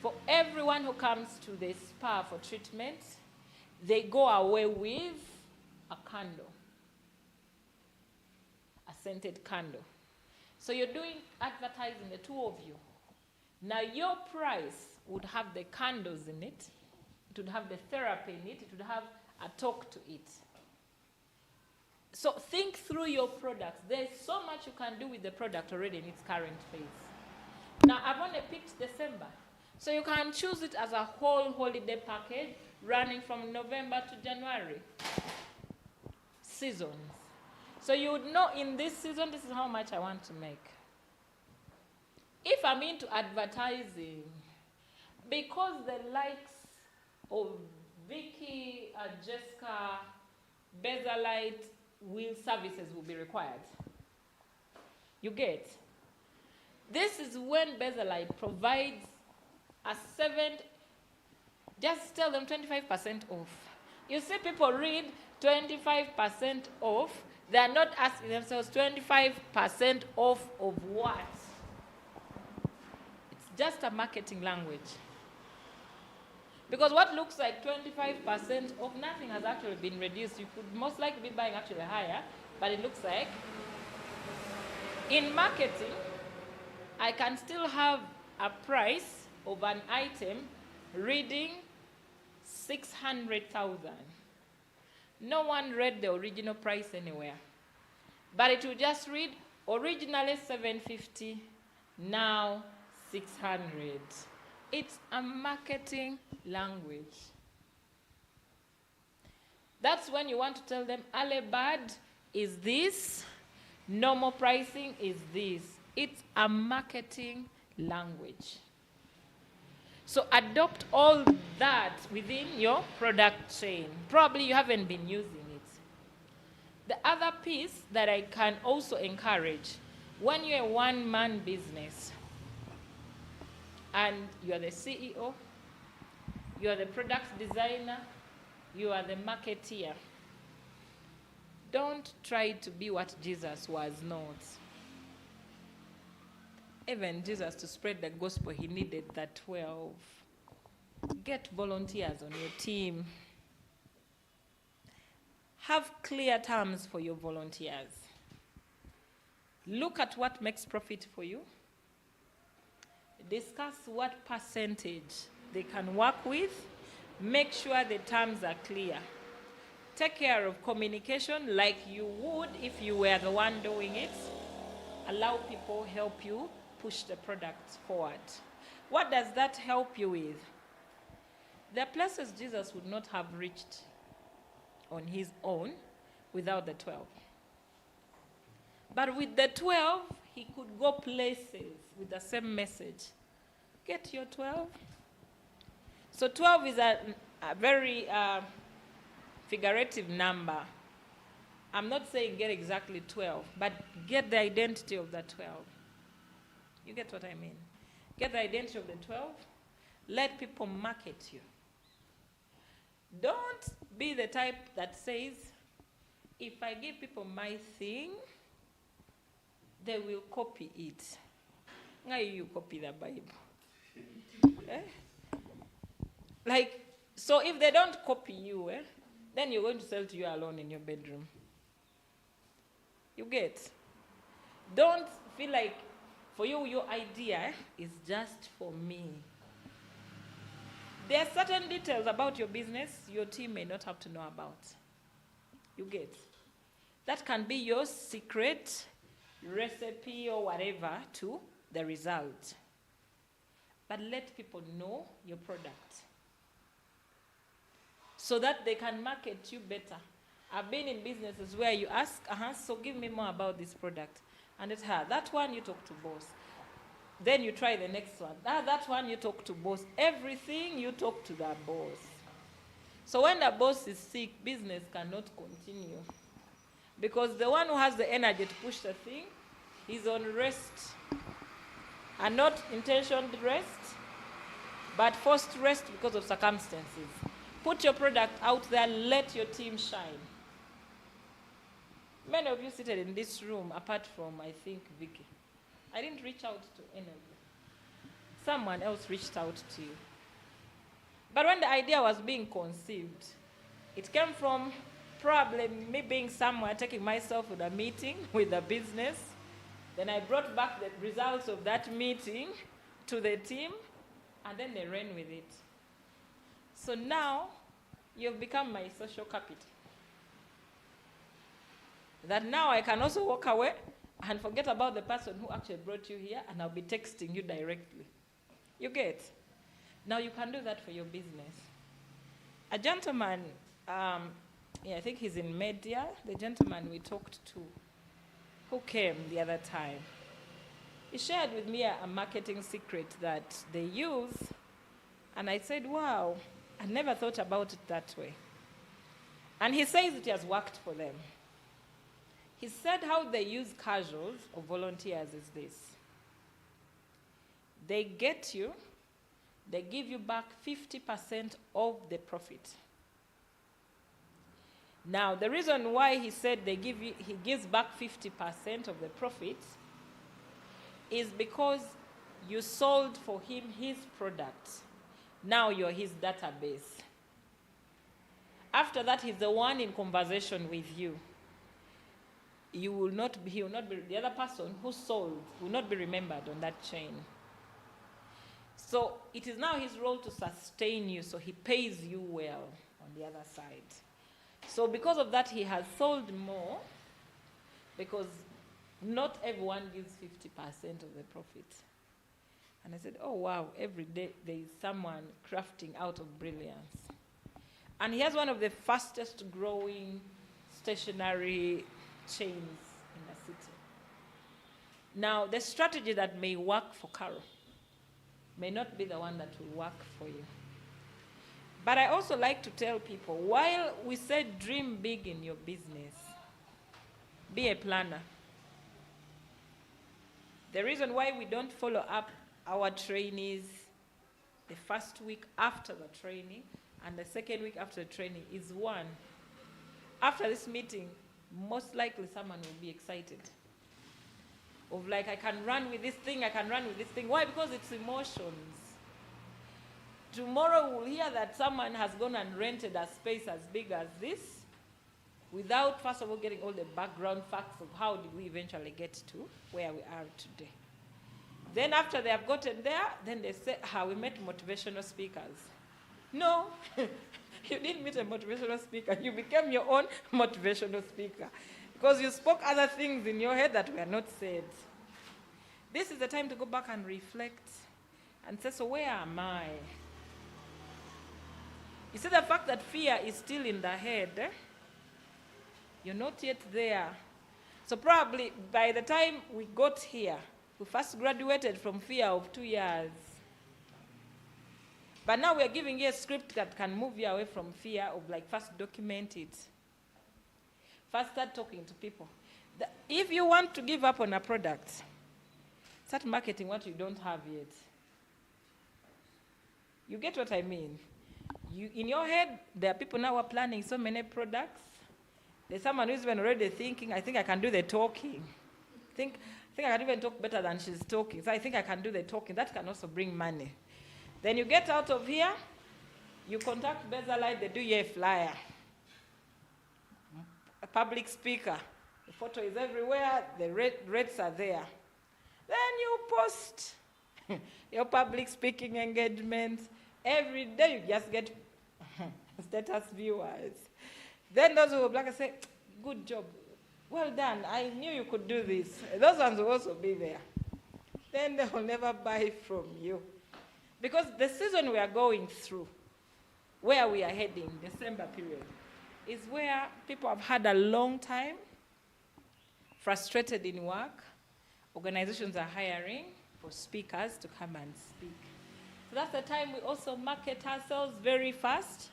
For everyone who comes to the spa for treatment, they go away with a candle, a scented candle. So you're doing advertising, the two of you. Now your price would have the candles in it, it would have the therapy in it, it would have a talk to it. So think through your products. There's so much you can do with the product already in its current phase. Now I've only picked December. So you can choose it as a whole holiday package running from November to January. Seasons. So you would know in this season, this is how much I want to make. If I'm into advertising, because the likes of Vicky, Jessica, Bezalite services will be required. You get? This is when Bezalite provides a just tell them 25% off. You see people read 25% off, they are not asking themselves 25% off of what? It's just a marketing language. Because what looks like 25% off, nothing has actually been reduced. You could most likely be buying actually higher, but it looks like. In marketing, I can still have a price of an item reading 600,000. No one read the original price anywhere. But it will just read originally 750, now 600. It's a marketing language. That's when you want to tell them early bird is this, normal pricing is this. It's a marketing language. So adopt all that within your product chain. Probably you haven't been using it. The other piece that I can also encourage, when you're a one-man business and you're the CEO, you're the product designer, you are the marketeer, don't try to be what Jesus was not. Even Jesus, to spread the gospel, he needed the 12. Get volunteers on your team. Have clear terms for your volunteers. Look at what makes profit for you. Discuss what percentage they can work with. Make sure the terms are clear. Take care of communication like you would if you were the one doing it. Allow people help you push the product forward. What does that help you with? There are places Jesus would not have reached on his own without the 12. But with the 12, he could go places with the same message. Get your 12. So 12 is a very figurative number. I'm not saying get exactly 12, but get the identity of the 12. You get what I mean? Get the identity of the 12. Let people market you. Don't be the type that says, if I give people my thing, they will copy it. Why you copy the Bible? Eh? Like, so if they don't copy you, then you're going to sell to you alone in your bedroom. You get? Don't feel like for you, your idea is just for me. There are certain details about your business your team may not have to know about. You get? That can be your secret recipe or whatever to the result. But let people know your product so that they can market you better. I've been in businesses where you ask, so give me more about this product. And it's her. That one you talk to boss. Then you try the next one. That one you talk to boss. Everything you talk to the boss. So when the boss is sick, business cannot continue. Because the one who has the energy to push the thing is on rest. And not intentioned rest, but forced rest because of circumstances. Put your product out there, let your team shine. Many of you seated in this room, apart from, I think, Vicky, I didn't reach out to any of you. Someone else reached out to you. But when the idea was being conceived, it came from probably me being somewhere, taking myself to the meeting with the business. Then I brought back the results of that meeting to the team, and then they ran with it. So now, you've become my social capital. That now I can also walk away and forget about the person who actually brought you here, and I'll be texting you directly. You get? Now you can do that for your business. A gentleman, I think he's in media, the gentleman we talked to, who came the other time, he shared with me a marketing secret that they use, and I said, wow, I never thought about it that way. And he says it has worked for them. He said how they use casuals or volunteers is this. They get you, they give you back 50% of the profit. Now, the reason why he said he gives back 50% of the profit is because you sold for him his product. Now you're his database. After that, he's the one in conversation with you. He will not be, the other person who sold will not be remembered on that chain. So it is now his role to sustain you, so he pays you well on the other side. So because of that, he has sold more, because not everyone gives 50% of the profit. And I said, oh wow, every day there is someone crafting out of brilliance. And he has one of the fastest growing stationery chains in the city. Now, the strategy that may work for Carol may not be the one that will work for you. But I also like to tell people, while we say dream big in your business, be a planner. The reason why we don't follow up our trainees the first week after the training and the second week after the training is one. After this meeting, most likely someone will be excited. Of like, I can run with this thing, I can run with this thing. Why? Because it's emotions. Tomorrow we'll hear that someone has gone and rented a space as big as this without, first of all, getting all the background facts of how did we eventually get to where we are today. Then after they have gotten there, then they say, we met motivational speakers. No, you didn't meet a motivational speaker. You became your own motivational speaker because you spoke other things in your head that were not said. This is the time to go back and reflect and say, so where am I? You see the fact that fear is still in the head, you're not yet there. So probably by the time we got here, we first graduated from fear of 2 years. But now we're giving you a script that can move you away from fear of like first document it. First start talking to people. If you want to give up on a product, start marketing what you don't have yet. You get what I mean? In your head, there are people now who are planning so many products. There's someone who's even already thinking, I think I can do the talking. I think I can even talk better than she's talking. So I think I can do the talking. That can also bring money. Then you get out of here, you contact Bezalite, they do you a flyer. A public speaker. The photo is everywhere, the rates are there. Then you post your public speaking engagements. Every day you just get status viewers. Then those who will black and say, good job, well done, I knew you could do this. Those ones will also be there. Then they will never buy from you. Because the season we are going through, where we are heading, December period, is where people have had a long time, frustrated in work. Organizations are hiring for speakers to come and speak. So that's the time we also market ourselves very fast.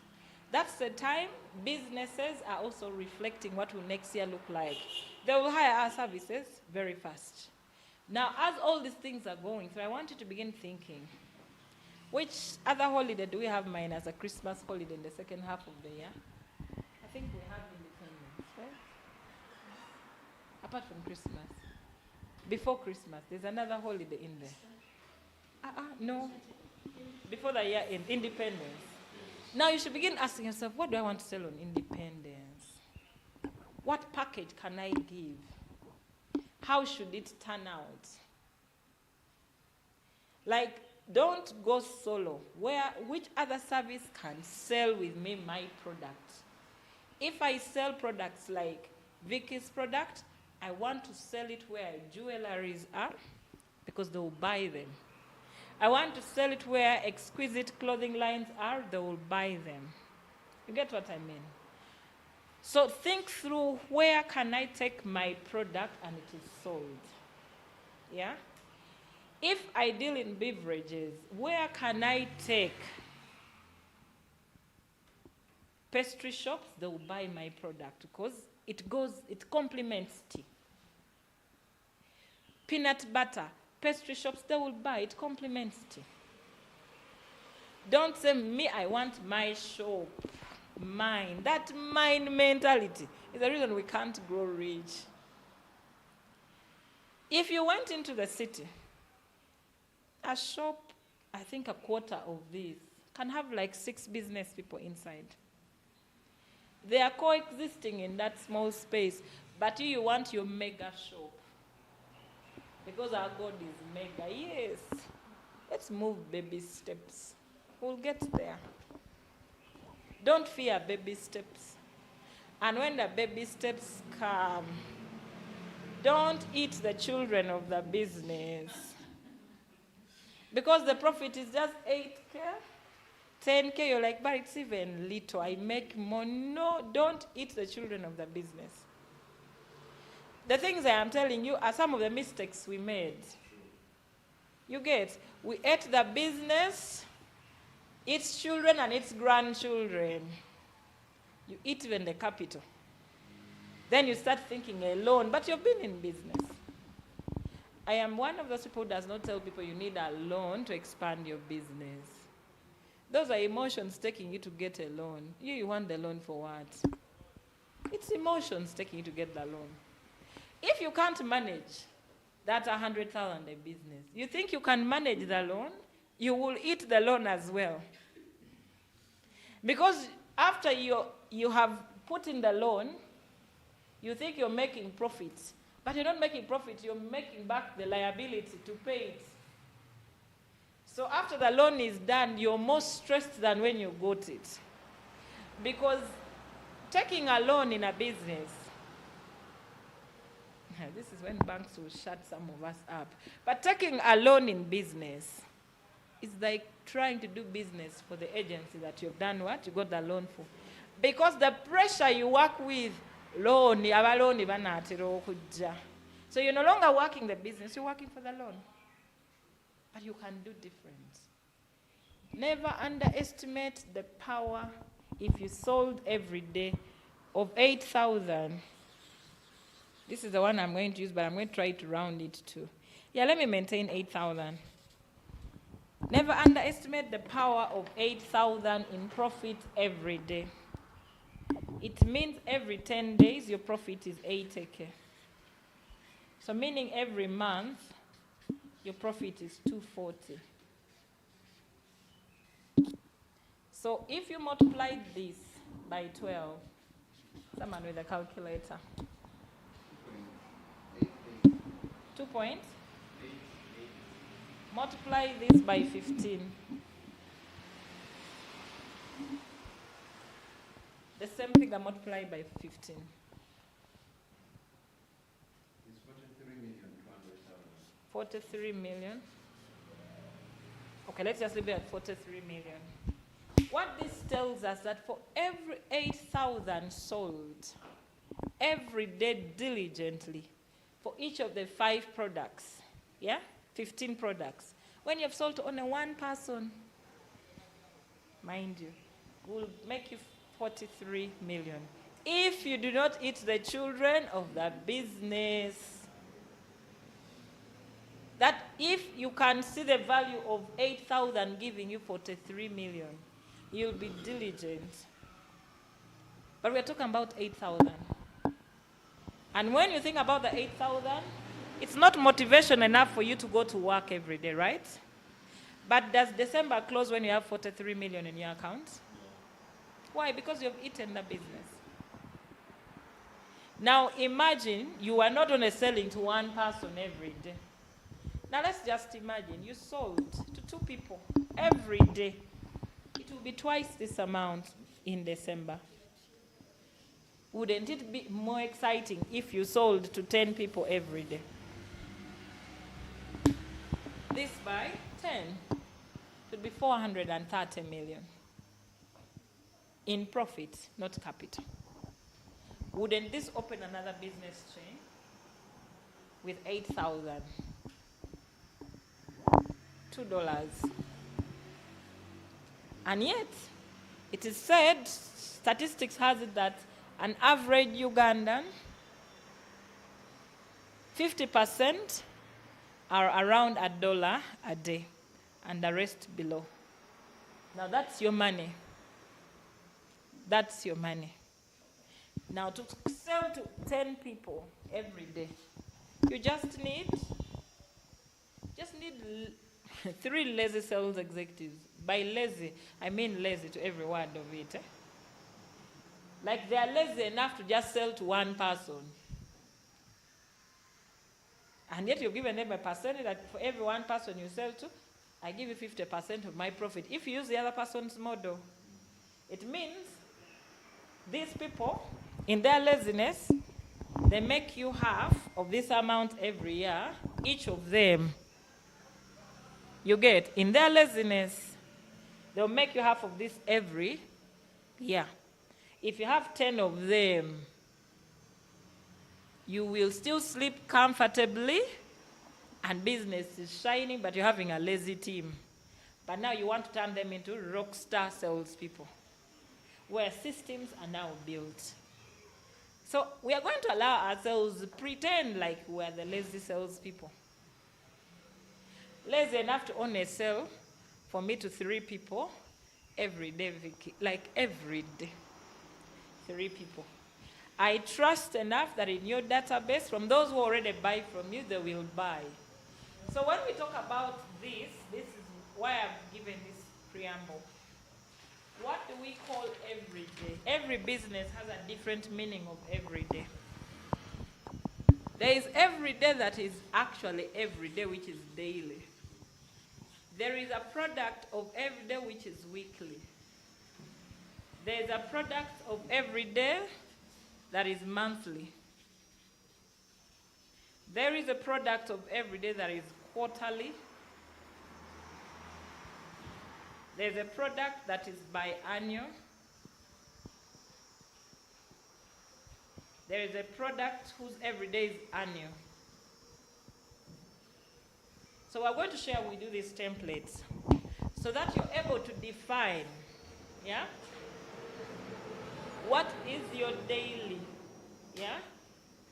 That's the time businesses are also reflecting what will next year look like. They will hire our services very fast. Now, as all these things are going through, I want you to begin thinking, which other holiday do we have minus a Christmas holiday in the second half of the year? I think we have Independence, right? Apart from Christmas. Before Christmas, there's another holiday in there. No. Before the year end, Independence. Now you should begin asking yourself, what do I want to sell on Independence? What package can I give? How should it turn out? Like, don't go solo. Which other service can sell with me my product? If I sell products like Vicky's product, I want to sell it where jewelries are because they will buy them. I want to sell it where exquisite clothing lines are, they will buy them. You get what I mean? So think through, where can I take my product and it is sold? Yeah? If I deal in beverages, where can I take pastry shops? They will buy my product because it complements tea. Peanut butter, pastry shops, they will buy, it complements tea. Don't say, me, I want my shop, mine. That mine mentality is the reason we can't grow rich. If you went into the city, a shop, I think a quarter of these, can have like 6 business people inside. They are coexisting in that small space, but you want your mega shop. Because our God is mega, yes. Let's move baby steps. We'll get there. Don't fear baby steps. And when the baby steps come, don't eat the children of the business. Because the profit is just 8K, 10K, you're like, but it's even little. I make more. No, don't eat the children of the business. The things I am telling you are some of the mistakes we made. You get? We ate the business, its children and its grandchildren. You eat even the capital. Then you start thinking a loan, but you've been in business. I am one of those people who does not tell people you need a loan to expand your business. Those are emotions taking you to get a loan. You want the loan for what? It's emotions taking you to get the loan. If you can't manage that 100,000 a business, you think you can manage the loan, you will eat the loan as well. Because after you have put in the loan, you think you're making profits. But you're not making profit, you're making back the liability to pay it. So after the loan is done, you're more stressed than when you got it. Because taking a loan in a business, this is when banks will shut some of us up. But taking a loan in business is like trying to do business for the agency that you've done what? You got the loan for. Because the pressure you work with, so you're no longer working the business, you're working for the loan. But you can do different. Never underestimate the power if you sold every day of 8,000. This is the one I'm going to use, but I'm going to try to round it to. Yeah, let me maintain 8,000. Never underestimate the power of 8,000 in profit every day. It means every 10 days your profit is 80K. So meaning every month your profit is 240. So if you multiply this by 12, someone with a calculator. 2 points. Multiply this by 15. The same thing I multiply by 15. It's 43,200,000. 43 million. Okay, let's just leave it at 43 million. What this tells us that for every 8,000 sold, every day diligently, for each of the 5 products, 15 products, when you have sold to only one person, mind you, will make you 43 million. If you do not eat the children of the business, that if you can see the value of 8,000 giving you 43 million, you'll be diligent. But we're talking about 8,000. And when you think about the 8,000, it's not motivation enough for you to go to work every day, right? But does December close when you have 43 million in your account? Why? Because you've eaten the business. Now imagine you are not only selling to one person every day. Now let's just imagine you sold to 2 people every day. It will be twice this amount in December. Wouldn't it be more exciting if you sold to 10 people every day? This by 10 would be 430 million. In profit, not capital. Wouldn't this open another business chain with 8,000? $2. And yet, it is said, statistics has it that an average Ugandan, 50% are around $1 a day, and the rest below. Now that's your money. That's your money. Now to sell to 10 people every day, you just need 3 lazy sales executives. By lazy, I mean lazy to every word of it. Like they are lazy enough to just sell to one person. And yet you've given them a percentage that for every one person you sell to, I give you 50% of my profit. If you use the other person's model, it means these people, in their laziness, they make you half of this amount every year, each of them. You get, in their laziness, they'll make you half of this every year. If you have 10 of them, you will still sleep comfortably and business is shining, but you're having a lazy team. But now you want to turn them into rock star salespeople, where systems are now built. So we are going to allow ourselves to pretend like we're the lazy salespeople. Lazy enough to own a sale for me to 3 people every day, Vicky. Like every day. 3 people. I trust enough that in your database, from those who already buy from you, they will buy. So when we talk about this is why I've given this preamble. What do we call every day? Every business has a different meaning of every day. There is every day that is actually every day, which is daily. There is a product of every day, which is weekly. There is a product of every day that is monthly. There is a product of every day that is quarterly. There's a product that is biannual. There is a product whose every day is annual. So we're going to share with you these templates so that you're able to define, yeah? What is your daily, yeah?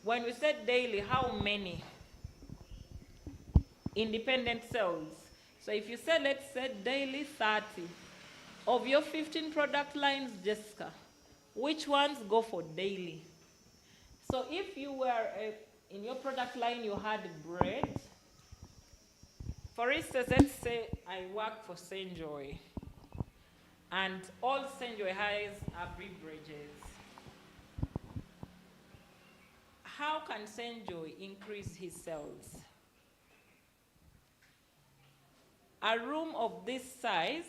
When we said daily, how many independent sales? So if you say, let's say daily 30, of your 15 product lines, Jessica, which ones go for daily? So if you were, in your product line, you had bread. For instance, let's say I work for Senjoy, and all Senjoy has are beverages. How can Senjoy increase his sales? A room of this size,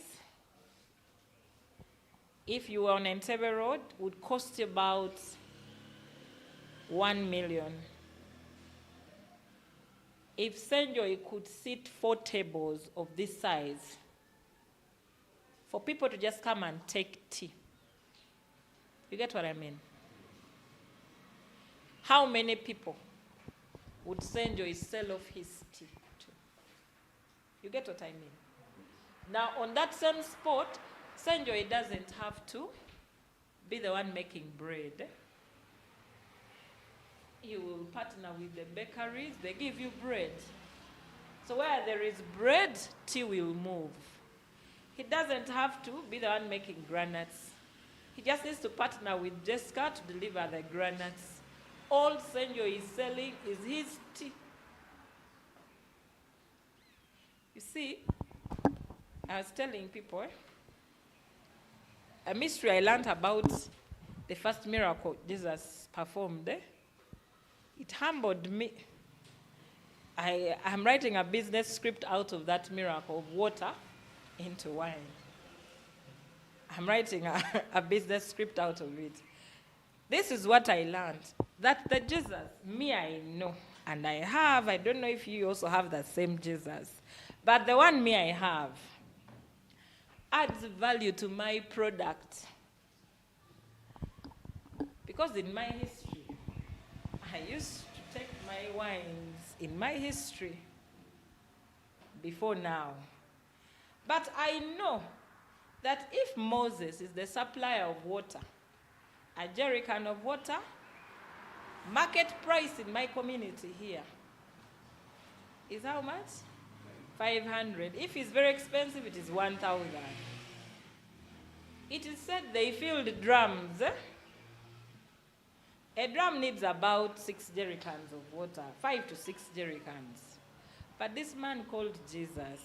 if you were on Entebbe Road, would cost you about 1 million. If Senjoy could sit 4 tables of this size, for people to just come and take tea. You get what I mean? How many people would Senjoy sell off his tea to? You get what I mean? Now, on that same spot, Senjoy doesn't have to be the one making bread. You will partner with the bakeries, they give you bread. So where there is bread, tea will move. He doesn't have to be the one making granuts. He just needs to partner with Jessica to deliver the granuts. All Senjoy is selling is his tea. You see, I was telling people, a mystery I learned about the first miracle Jesus performed. It humbled me. I'm writing a business script out of that miracle of water into wine. I'm writing a business script out of it. This is what I learned. That the Jesus, me I know, and I don't know if you also have the same Jesus, but the one me I have adds value to my product. Because in my history, I used to take my wines in my history before now. But I know that if Moses is the supplier of water, a jerrycan of water, market price in my community here is how much? 500. If it's very expensive, it is 1,000. It is said they filled drums. A drum needs about 6 jerrycans of water, 5 to 6 jerrycans. But this man called Jesus,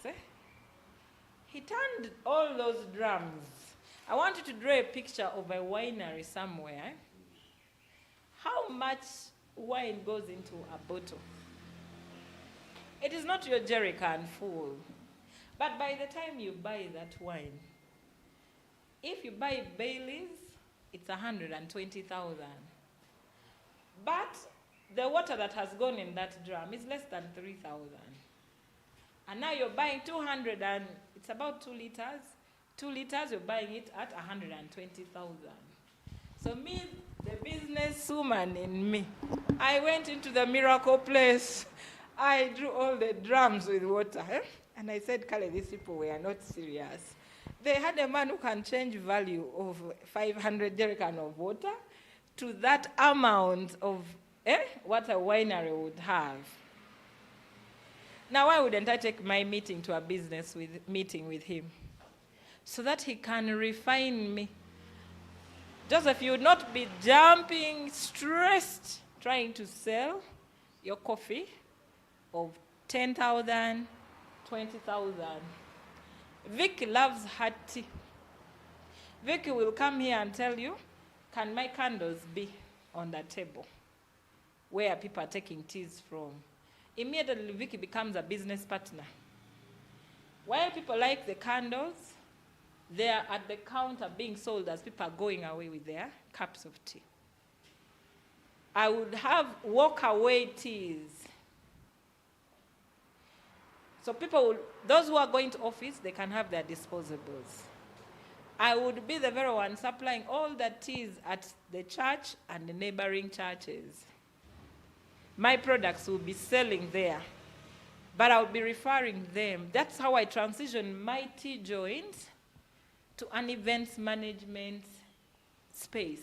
he turned all those drums. I want you to draw a picture of a winery somewhere. How much wine goes into a bottle? It is not your jerrycan full. But by the time you buy that wine, if you buy Bailey's, it's 120,000. But the water that has gone in that drum is less than 3,000. And now you're buying 200 and it's about 2 liters. 2 liters, you're buying it at 120,000. So me, the businesswoman in me, I went into the miracle place. I drew all the drums with water. And I said, Kale, these people were not serious. They had a man who can change value of 500 jerrycan of water to that amount of what a winery would have. Now, why wouldn't I take my meeting to a business meeting with him? So that he can refine me. Joseph, you would not be jumping, stressed, trying to sell your coffee of 10,000, 20,000. Vicky loves her tea. Vicky will come here and tell you, can my candles be on the table where people are taking teas from? Immediately, Vicky becomes a business partner. While people like the candles, they are at the counter being sold as people are going away with their cups of tea. I would have walk-away teas. So those who are going to office, they can have their disposables. I would be the very one supplying all the teas at the church and the neighboring churches. My products will be selling there, but I'll be referring them. That's how I transition my tea joint to an events management space.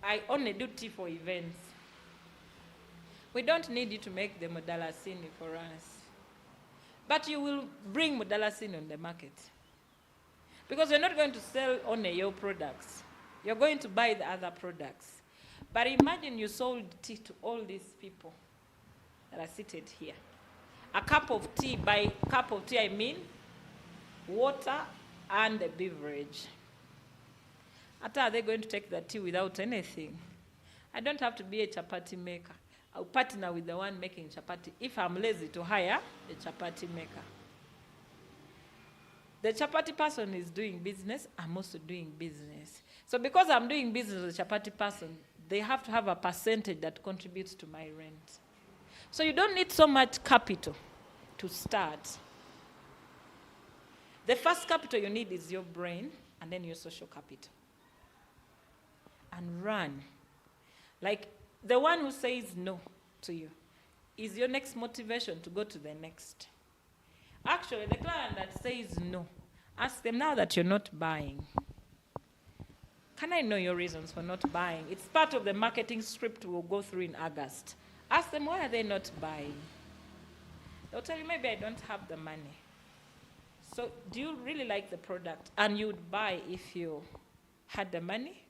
I only do tea for events. We don't need you to make the modalasini for us. But you will bring modalasini on the market. Because you're not going to sell only your products. You're going to buy the other products. But imagine you sold tea to all these people that are seated here. A cup of tea, by cup of tea I mean water and a beverage. After are they going to take the tea without anything? I don't have to be a chapati maker. I'll partner with the one making chapati if I'm lazy to hire a chapati maker. The chapati person is doing business, I'm also doing business. So because I'm doing business with a chapati person, they have to have a percentage that contributes to my rent. So you don't need so much capital to start. The first capital you need is your brain and then your social capital. And run. Like the one who says no to you is your next motivation to go to the next. Actually, the client that says no, ask them now that you're not buying. Can I know your reasons for not buying? It's part of the marketing script we'll go through in August. Ask them, why are they not buying? They'll tell you, maybe I don't have the money. So do you really like the product? And you'd buy if you had the money?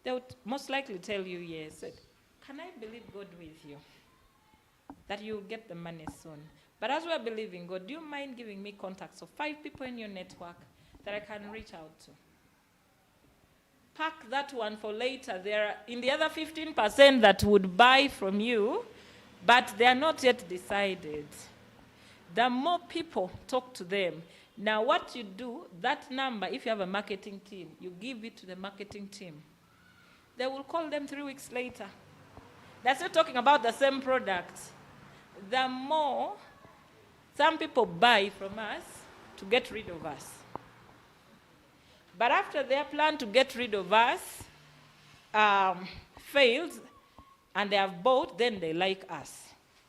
They would most likely tell you yes. Can I believe God with you? That you'll get the money soon. But as we're believing God, do you mind giving me contacts of 5 people in your network that I can reach out to? Pack that one for later. There are in the other 15% that would buy from you, but they are not yet decided. The more people talk to them. Now what you do, that number, if you have a marketing team, you give it to the marketing team. They will call them 3 weeks later. They're still talking about the same product. The more some people buy from us to get rid of us. But after their plan to get rid of us fails, and they have bought, then they like us.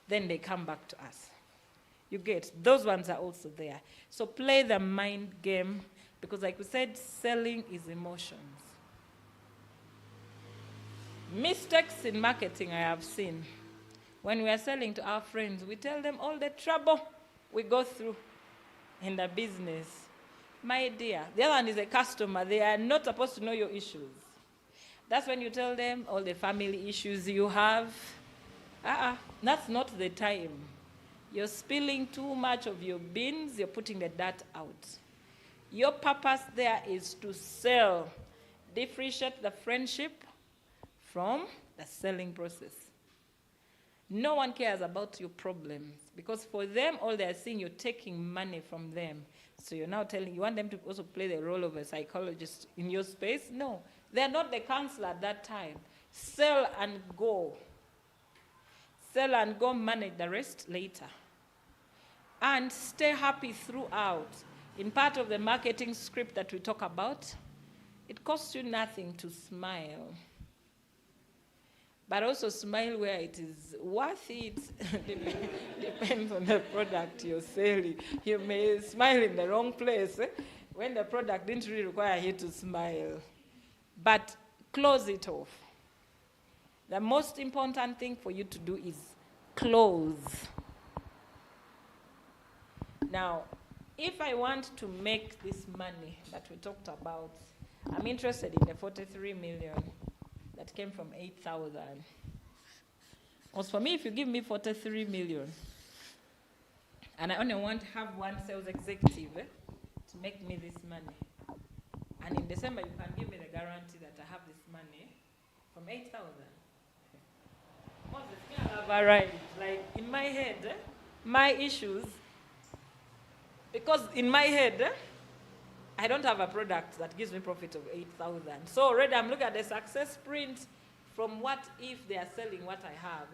Then they come back to us. You get, those ones are also there. So play the mind game, because like we said, selling is emotions. Mistakes in marketing I have seen. When we are selling to our friends, we tell them all the trouble we go through in the business. My dear, the other one is a customer. They are not supposed to know your issues. That's when you tell them all the family issues you have. That's not the time. You're spilling too much of your beans. You're putting the dirt out. Your purpose there is to sell. Differentiate the friendship from the selling process. No one cares about your problems because for them, all they're seeing, you're taking money from them. So you're now telling, you want them to also play the role of a psychologist in your space? No, they're not the counselor at that time. Sell and go. Sell and go, manage the rest later. And stay happy throughout. In part of the marketing script that we talk about, it costs you nothing to smile. But also smile where it is worth it. Depends on the product you're selling. You may smile in the wrong place when the product didn't really require you to smile. But close it off. The most important thing for you to do is close. Now, if I want to make this money that we talked about, I'm interested in the 43 million that came from 8,000. Because for me, if you give me 43 million, and I only want to have one sales executive to make me this money, and in December you can give me the guarantee that I have this money from 8,000. Moses, me, I have arrived. Like in my head, my issues, because in my head, I don't have a product that gives me profit of 8,000. So already I'm looking at the success print from what if they are selling what I have.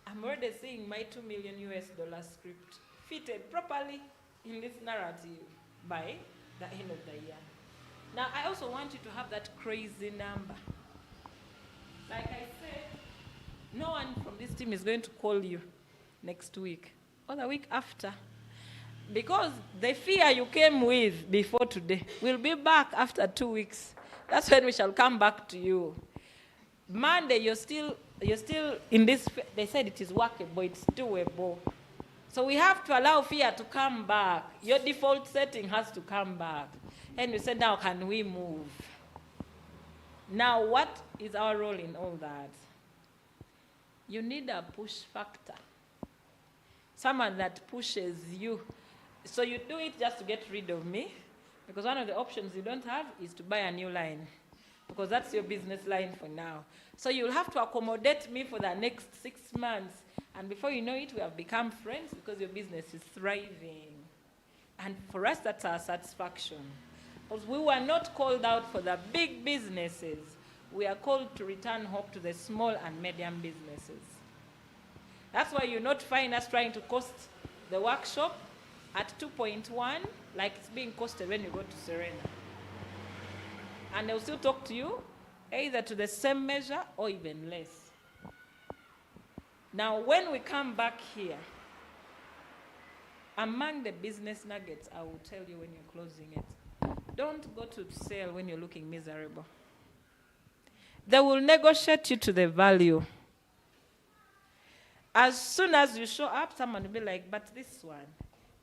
I'm already seeing my $2 million script fitted properly in this narrative by the end of the year. Now, I also want you to have that crazy number. Like I said, no one from this team is going to call you next week or the week after. Because the fear you came with before today will be back after 2 weeks. That's when we shall come back to you. Monday, you're still in this, they said it is workable, it's doable. So we have to allow fear to come back. Your default setting has to come back. And you said, now can we move? Now, what is our role in all that? You need a push factor. Someone that pushes you. So you do it just to get rid of me, because one of the options you don't have is to buy a new line, because that's your business line for now. So you'll have to accommodate me for the next 6 months, and before you know it, we have become friends because your business is thriving. And for us, that's our satisfaction. Because we were not called out for the big businesses. We are called to return hope to the small and medium businesses. That's why you'll not find us trying to cost the workshop at 2.1 like it's being costed when you go to Serena. And they'll still talk to you either to the same measure or even less. Now, when we come back here, among the business nuggets, I will tell you when you're closing it, don't go to sale when you're looking miserable. They will negotiate you to the value. As soon as you show up, someone will be like, but this one,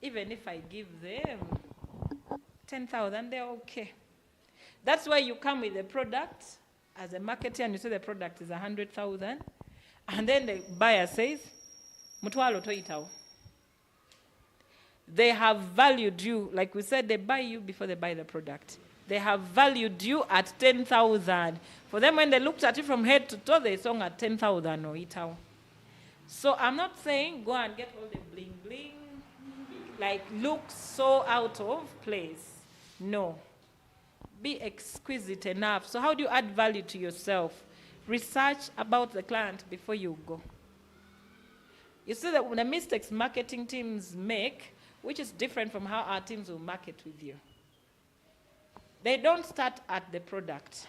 even if I give them 10,000, they're okay. That's why you come with a product as a marketer and you say the product is 100,000, and then the buyer says, "Mutwalo toitao." They have valued you, like we said, they buy you before they buy the product. They have valued you at 10,000. For them, when they looked at you from head to toe, they saw at 10,000 or itao. So I'm not saying go and get all the bling bling, like look so out of place. No. Be exquisite enough. So how do you add value to yourself? Research about the client before you go. You see that the mistakes marketing teams make, which is different from how our teams will market with you. They don't start at the product.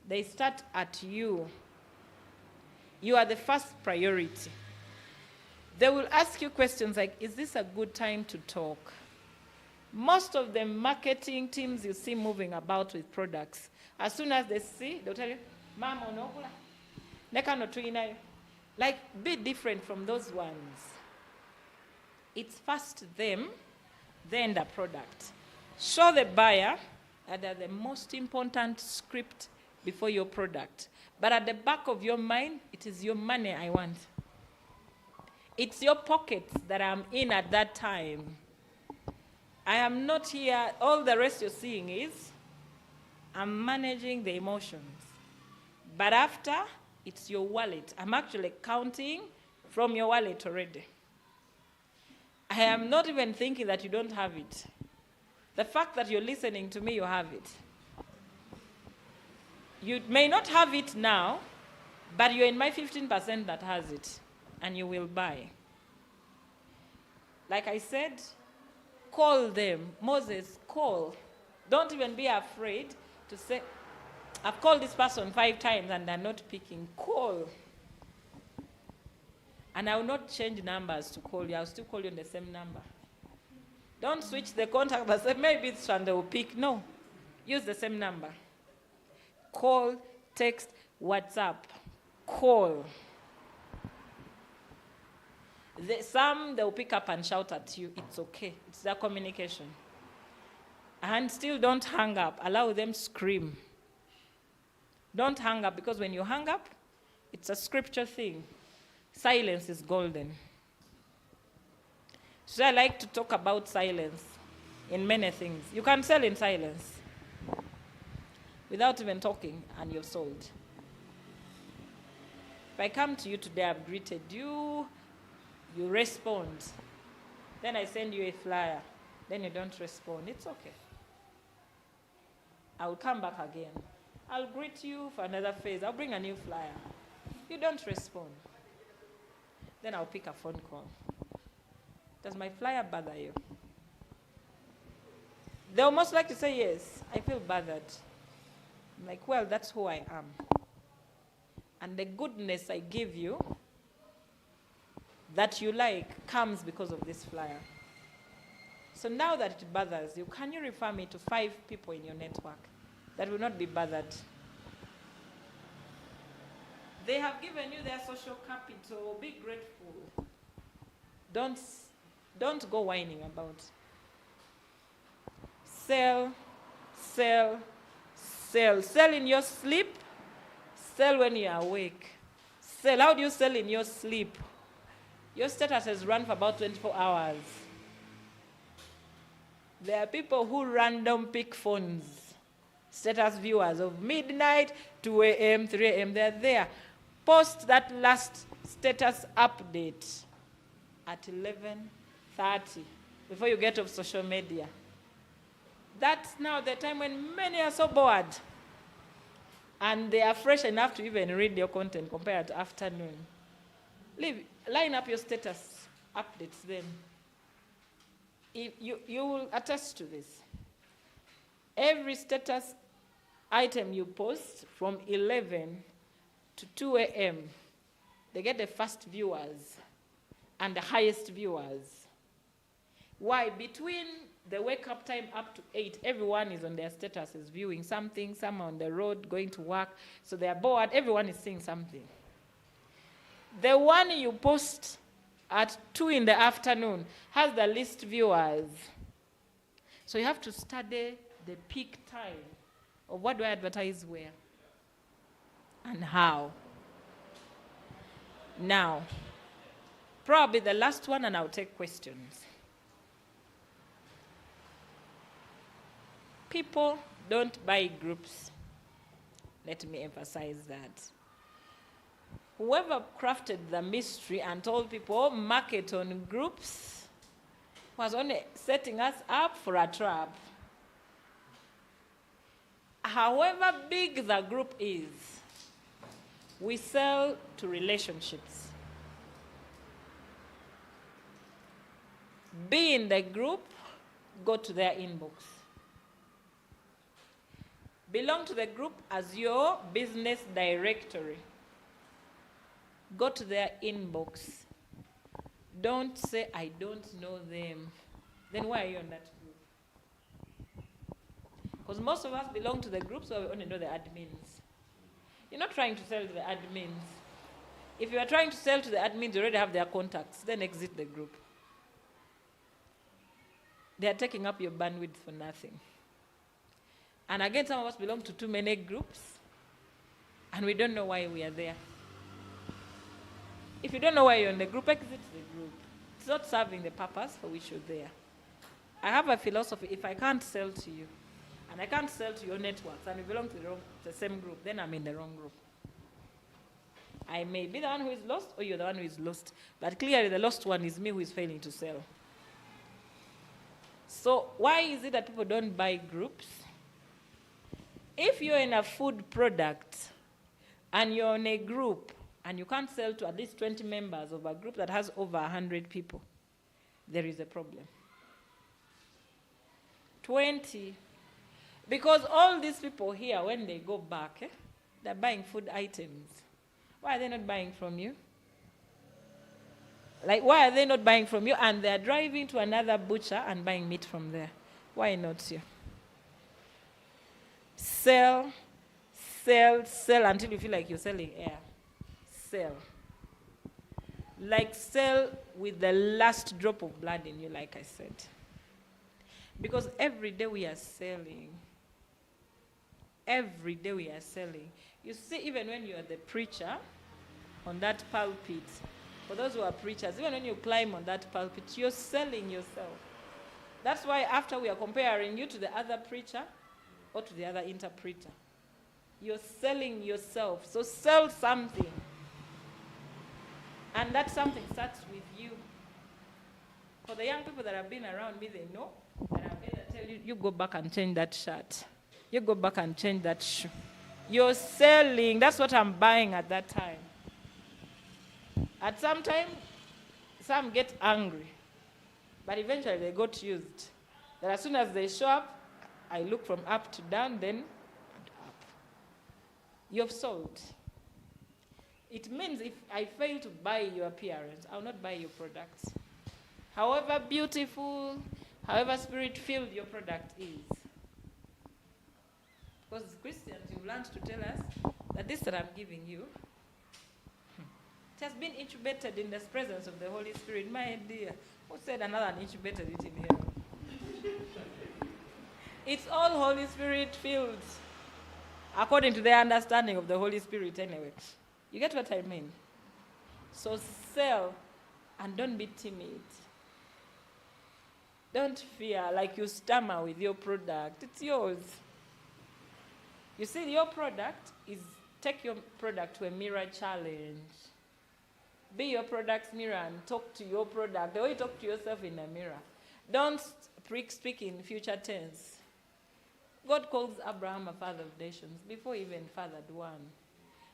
They start at you. You are the first priority. They will ask you questions like, is this a good time to talk? Most of the marketing teams you see moving about with products, as soon as they see, they'll tell you, Mama, onokula, neka no tuinayo. Like, be different from those ones. It's first them, then the product. Show the buyer that they're the most important script before your product. But at the back of your mind, it is your money I want. It's your pockets that I'm in at that time. I am not here. All the rest you're seeing is I'm managing the emotions. But after, It's your wallet. I'm actually counting from your wallet already. I am not even thinking that you don't have it. The fact that you're listening to me, you have it. You may not have it now, but you're in my 15% that has it, and you will buy. Like I said, call them. Moses, call. Don't even be afraid to say, I've called this person 5 times and they're not picking. Call. And I will not change numbers to call you. I'll still call you on the same number. Don't switch the contact and say, maybe it's one they will pick. No. Use the same number. Call, text, WhatsApp. Call. Some they'll pick up and shout at you. It's okay. It's their communication. And still don't hang up. Allow them scream. Don't hang up, because when you hang up, it's a scripture thing. Silence is golden. So I like to talk about silence in many things. You can sell in silence without even talking, and you're sold. If I come to you today, I've greeted you, you respond. Then I send you a flyer. Then you don't respond. It's okay. I will come back again. I'll greet you for another phase. I'll bring a new flyer. You don't respond. Then I'll pick a phone call. Does my flyer bother you? They'll most likely say yes. I feel bothered. I'm like, well, that's who I am. And the goodness I give you that you like comes because of this flyer. So now that it bothers you, can you refer me to 5 people in your network that will not be bothered? They have given you their social capital. Be grateful. Don't go whining about. Sell, sell, sell. Sell in your sleep. Sell when you are awake. Sell. How do you sell in your sleep? Your status has run for about 24 hours. There are people who random pick phones. Status viewers of midnight, 2 a.m., 3 a.m. They're there. Post that last status update at 11:30 before you get off social media. That's now the time when many are so bored. And they are fresh enough to even read your content compared to afternoon. Line up your status updates then. If you will attest to this. Every status item you post from 11 to 2 a.m., they get the first viewers and the highest viewers. Why? Between the wake-up time up to 8, everyone is on their statuses viewing something, some are on the road going to work, so they are bored, everyone is seeing something. The one you post at 2 in the afternoon has the least viewers. So you have to study the peak time of what do I advertise where and how. Now, probably the last one, and I'll take questions. People don't buy groups. Let me emphasize that. Whoever crafted the mystery and told people market on groups was only setting us up for a trap. However big the group is, we sell to relationships. Be in the group, go to their inbox. Belong to the group as your business directory. Go to their inbox. Don't say, I don't know them. Then why are you on that group? Because most of us belong to the groups where we only know the admins. You're not trying to sell to the admins. If you are trying to sell to the admins, you already have their contacts. Then exit the group. They are taking up your bandwidth for nothing. And again, some of us belong to too many groups, and we don't know why we are there. If you don't know why you're in the group, exit the group. It's not serving the purpose for which you're there. I have a philosophy: if I can't sell to you, and I can't sell to your networks, and we belong to the same group, then I'm in the wrong group. I may be the one who is lost, or you're the one who is lost. But clearly the lost one is me who is failing to sell. So why is it that people don't buy groups? If you're in a food product and you're in a group and you can't sell to at least 20 members of a group that has over 100 people, there is a problem. 20. Because all these people here, when they go back, they're buying food items. Why are they not buying from you? Like, why are they not buying from you? And they're driving to another butcher and buying meat from there. Why not you? Sell, sell, sell until you feel like you're selling air. Sell. Like, sell with the last drop of blood in you, like I said. Because every day we are selling. Every day we are selling. You see, even when you are the preacher on that pulpit, for those who are preachers, even when you climb on that pulpit, you're selling yourself. That's why after we are comparing you to the other preacher or to the other interpreter, you're selling yourself. So sell something. And that something starts with you. For the young people that have been around me, they know that I'm going to tell you, you go back and change that shirt. You go back and change that shoe. You're selling. That's what I'm buying at that time. At some time, some get angry. But eventually they got used. That as soon as they show up, I look from up to down, then up. You've sold. It means if I fail to buy your appearance, I'll not buy your products. However beautiful, however spirit-filled your product is. Because as Christians, you've learned to tell us that this that I'm giving you, it has been incubated in the presence of the Holy Spirit. My dear, who said another incubated it in here? It's all Holy Spirit filled, according to their understanding of the Holy Spirit anyway. You get what I mean? So sell and don't be timid. Don't fear like you stammer with your product. It's yours. You see, your product is, take your product to a mirror challenge. Be your product's mirror and talk to your product the way you talk to yourself in a mirror. Don't speak in future tense. God calls Abraham a father of nations before he even fathered one.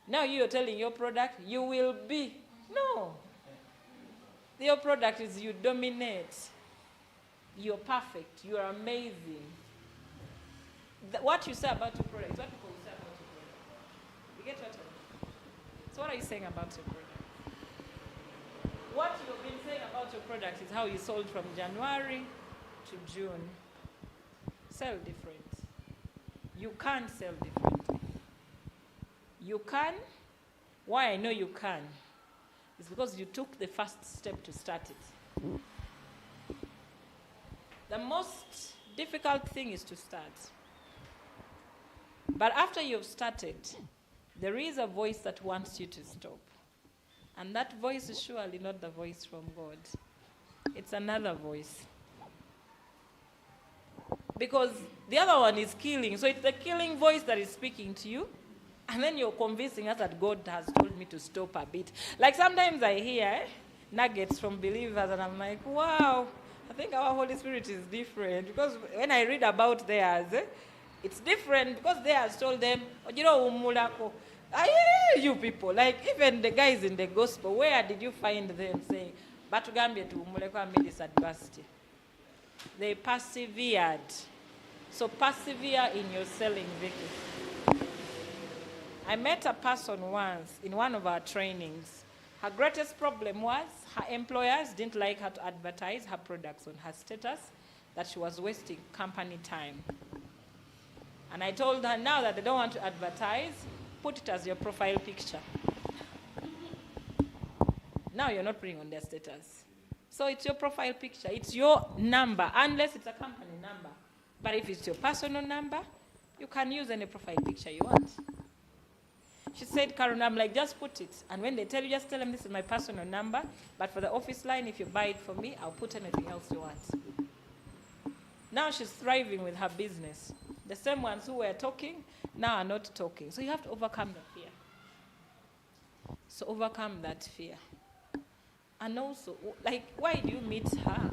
Now you're telling your product, you will be. No. Your product is you dominate. You're perfect. You're amazing. What you say about your product is what people will say about your product. You get what I mean? So what are you saying about your product? What you've been saying about your product is how you sold from January to June. Sell different. You can sell differently. You can. Why I know you can is because you took the first step to start it. The most difficult thing is to start. But after you've started, there is a voice that wants you to stop. And that voice is surely not the voice from God. It's another voice. Because the other one is killing. So it's the killing voice that is speaking to you. And then you're convincing us that God has told me to stop a bit. Like sometimes I hear nuggets from believers and I'm like, wow, I think our Holy Spirit is different. Because when I read about theirs, it's different because theirs told them, you people, like even the guys in the gospel, where did you find them saying, Batugambye to umuleko amid this adversity? They persevered. So persevere in your selling, Vicky. I met a person once in one of our trainings. Her greatest problem was her employers didn't like her to advertise her products on her status, that she was wasting company time. And I told her, now that they don't want to advertise, put it as your profile picture. Now you're not putting on their status. So it's your profile picture. It's your number, unless it's a company number. But if it's your personal number, you can use any profile picture you want. She said, Karen, I'm like, just put it. And when they tell you, just tell them this is my personal number. But for the office line, if you buy it from me, I'll put anything else you want. Now she's thriving with her business. The same ones who were talking now are not talking. So you have to overcome the fear. So overcome that fear. And also, like, why do you meet her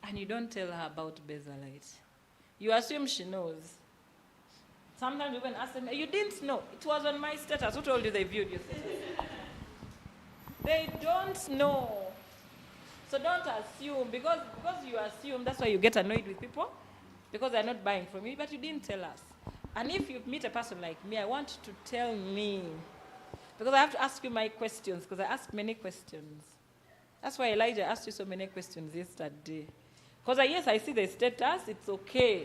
and you don't tell her about Bezalite? You assume she knows. Sometimes you even ask them, you didn't know. It was on my status. Who told you they viewed your status? They don't know. So don't assume. Because you assume, that's why you get annoyed with people. Because they're not buying from you, but you didn't tell us. And if you meet a person like me, I want you to tell me. Because I have to ask you my questions, because I ask many questions. That's why Elijah asked you so many questions yesterday. Because yes, I see the status, it's okay.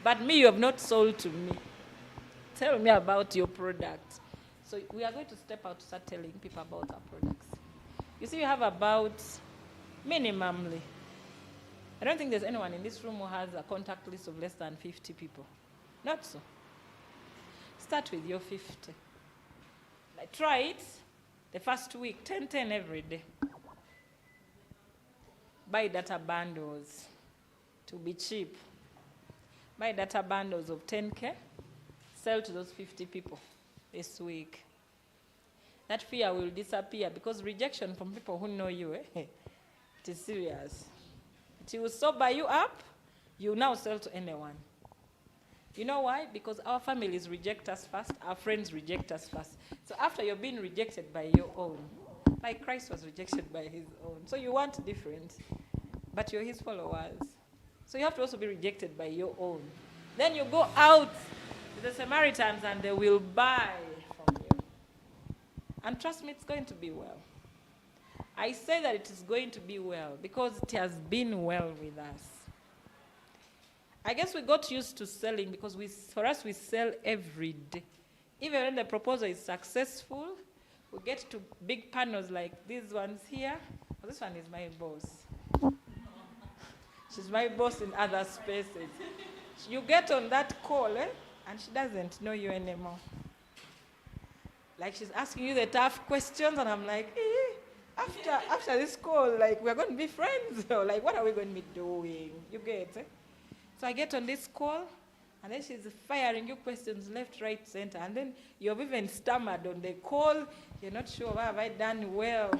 But me, you have not sold to me. Tell me about your product. So we are going to step out to start telling people about our products. You see, we have about, minimally, I don't think there's anyone in this room who has a contact list of less than 50 people. Not so. Start with your 50. Like, try it the first week, 10 every day. Buy data bundles to be cheap. Buy data bundles of 10K. Sell to those 50 people this week. That fear will disappear because rejection from people who know you, it is serious. It will sober you up. You now sell to anyone. You know why? Because our families reject us first. Our friends reject us first. So after you're being rejected by your own, like Christ was rejected by his own. So you want different, but you're his followers. So you have to also be rejected by your own. Then you go out to the Samaritans and they will buy from you. And trust me, it's going to be well. I say that it is going to be well because it has been well with us. I guess we got used to selling because for us we sell every day. Even when the proposal is successful, we get to big panels like these ones here. Oh, this one is my boss. She's my boss in other spaces. You get on that call, and she doesn't know you anymore. Like she's asking you the tough questions, and I'm like, after this call, like we're going to be friends, or like what are we going to be doing? You get it? So I get on this call, and then she's firing you questions left, right, center, and then you've even stammered on the call. You're not sure, have I done well?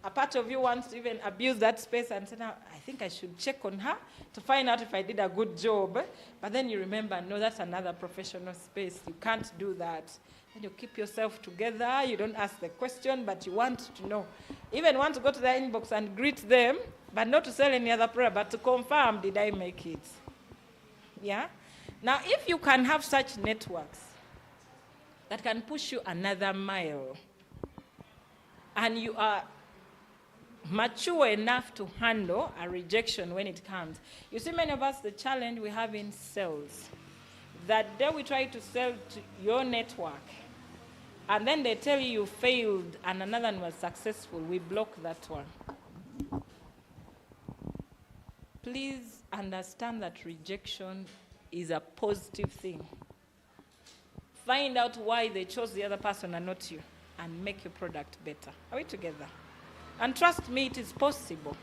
A part of you wants to even abuse that space and say, now, I think I should check on her to find out if I did a good job. But then you remember, no, that's another professional space. You can't do that. Then you keep yourself together. You don't ask the question, but you want to know. Even want to go to their inbox and greet them, but not to sell any other product, but to confirm, did I make it? Yeah? Now, if you can have such networks that can push you another mile, and you are mature enough to handle a rejection when it comes. You see, many of us, the challenge we have in sales, that day we try to sell to your network, and then they tell you failed and another one was successful, we block that one. Please understand that rejection is a positive thing. Find out why they chose the other person and not you, and make your product better. Are we together? And trust me, it is possible.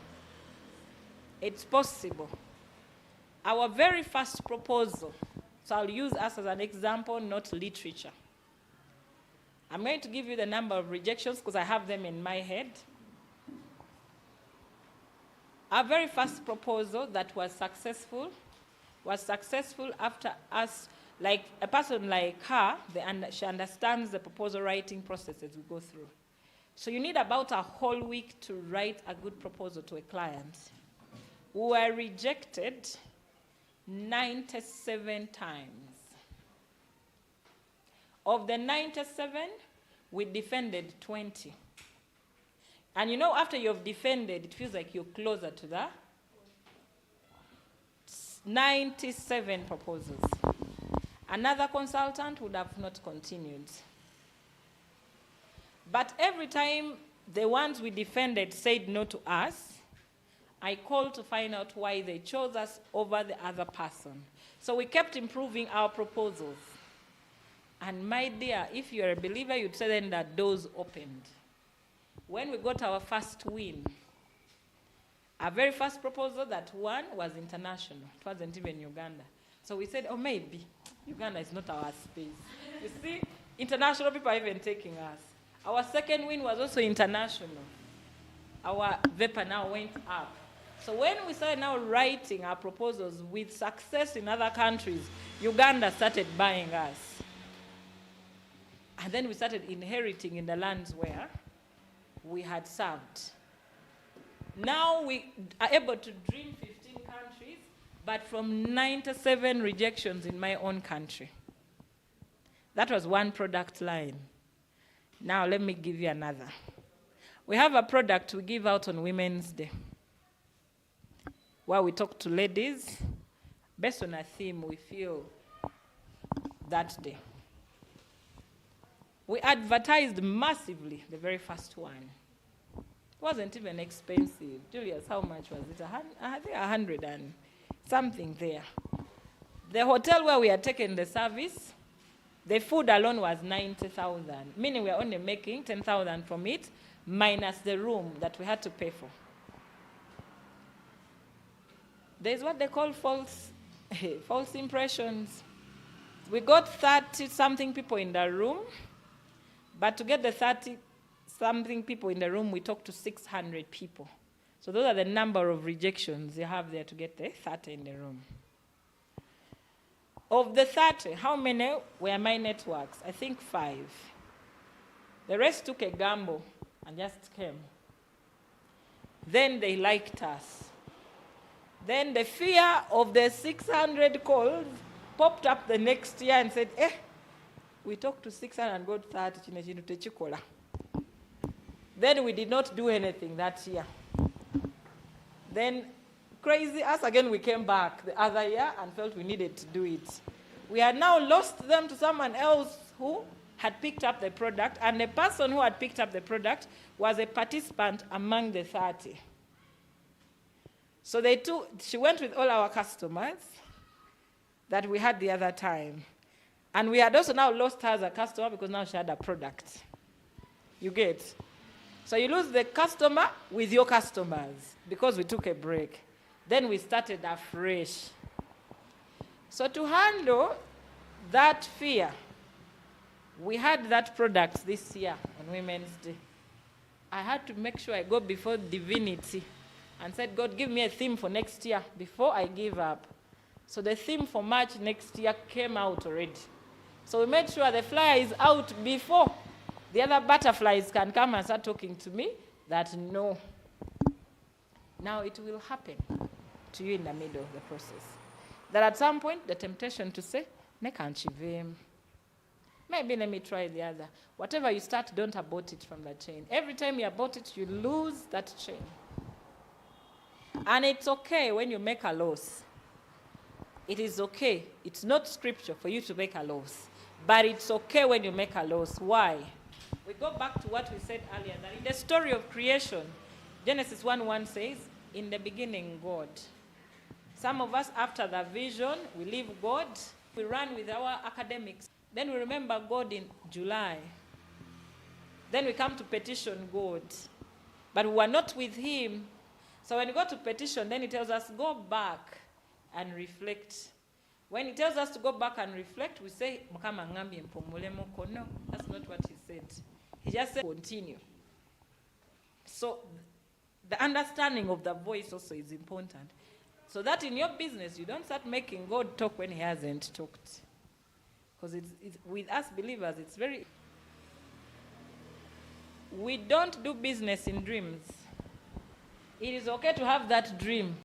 It's possible. Our very first proposal, so I'll use us as an example, not literature. I'm going to give you the number of rejections because I have them in my head. Our very first proposal that was successful after us, like a person like her, she understands the proposal writing process as we go through. So you need about a whole week to write a good proposal to a client. We were rejected 97 times. Of the 97, we defended 20. And you know, after you've defended, it feels like you're closer to the 97 proposals. Another consultant would have not continued. But every time the ones we defended said no to us, I called to find out why they chose us over the other person. So we kept improving our proposals. And my dear, if you're a believer, you'd say then that doors opened. When we got our first win, our very first proposal that won was international. It wasn't even Uganda. So we said, oh, maybe Uganda is not our space. You see, international people are even taking us. Our second win was also international. Our vapor now went up. So when we started now writing our proposals with success in other countries, Uganda started buying us. And then we started inheriting in the lands where we had served. Now we are able to dream 15 countries, but from 97 rejections in my own country. That was one product line. Now let me give you another. We have a product we give out on Women's Day, where we talk to ladies based on a theme we feel that day. We advertised massively, the very first one. It wasn't even expensive. Julius, how much was it? I think 100 and something there. The hotel where we had taken the service, the food alone was 90,000, meaning we are only making 10,000 from it, minus the room that we had to pay for. There's what they call false impressions. We got 30-something people in the room, but to get the 30-something people in the room, we talked to 600 people. So those are the number of rejections you have there to get the 30 in the room. Of the 30, how many were my networks? I think 5. The rest took a gamble and just came. Then they liked us. Then the fear of the 600 calls popped up the next year and said, we talked to 600 and got 30. Then we did not do anything that year. Then, crazy us again, we came back the other year and felt we needed to do it. We had now lost them to someone else who had picked up the product, and the person who had picked up the product was a participant among the 30. So she went with all our customers that we had the other time. And we had also now lost her as a customer because now she had a product. You get? So you lose the customer with your customers because we took a break. Then we started afresh. So to handle that fear, we had that product this year on Women's Day. I had to make sure I go before divinity and said, God, give me a theme for next year before I give up. So the theme for March next year came out already. So we made sure the flyer is out before the other butterflies can come and start talking to me that no. Now it will happen to you in the middle of the process. That at some point, the temptation to say, "Ne can't maybe let me try the other." Whatever you start, don't abort it from the chain. Every time you abort it, you lose that chain. And it's okay when you make a loss. It is okay. It's not scripture for you to make a loss. But it's okay when you make a loss. Why? We go back to what we said earlier, that in the story of creation, Genesis 1:1 says, in the beginning, God. Some of us, after the vision, we leave God. We run with our academics. Then we remember God in July. Then we come to petition God. But we were not with him. So when we go to petition, then he tells us, go back and reflect. When he tells us to go back and reflect, we say, Mukama ngambi mpumule moko. No, that's not what he said. He just said, continue. So the understanding of the voice also is important. So that in your business, you don't start making God talk when he hasn't talked. Because it's with us believers, it's very... We don't do business in dreams. It is okay to have that dream.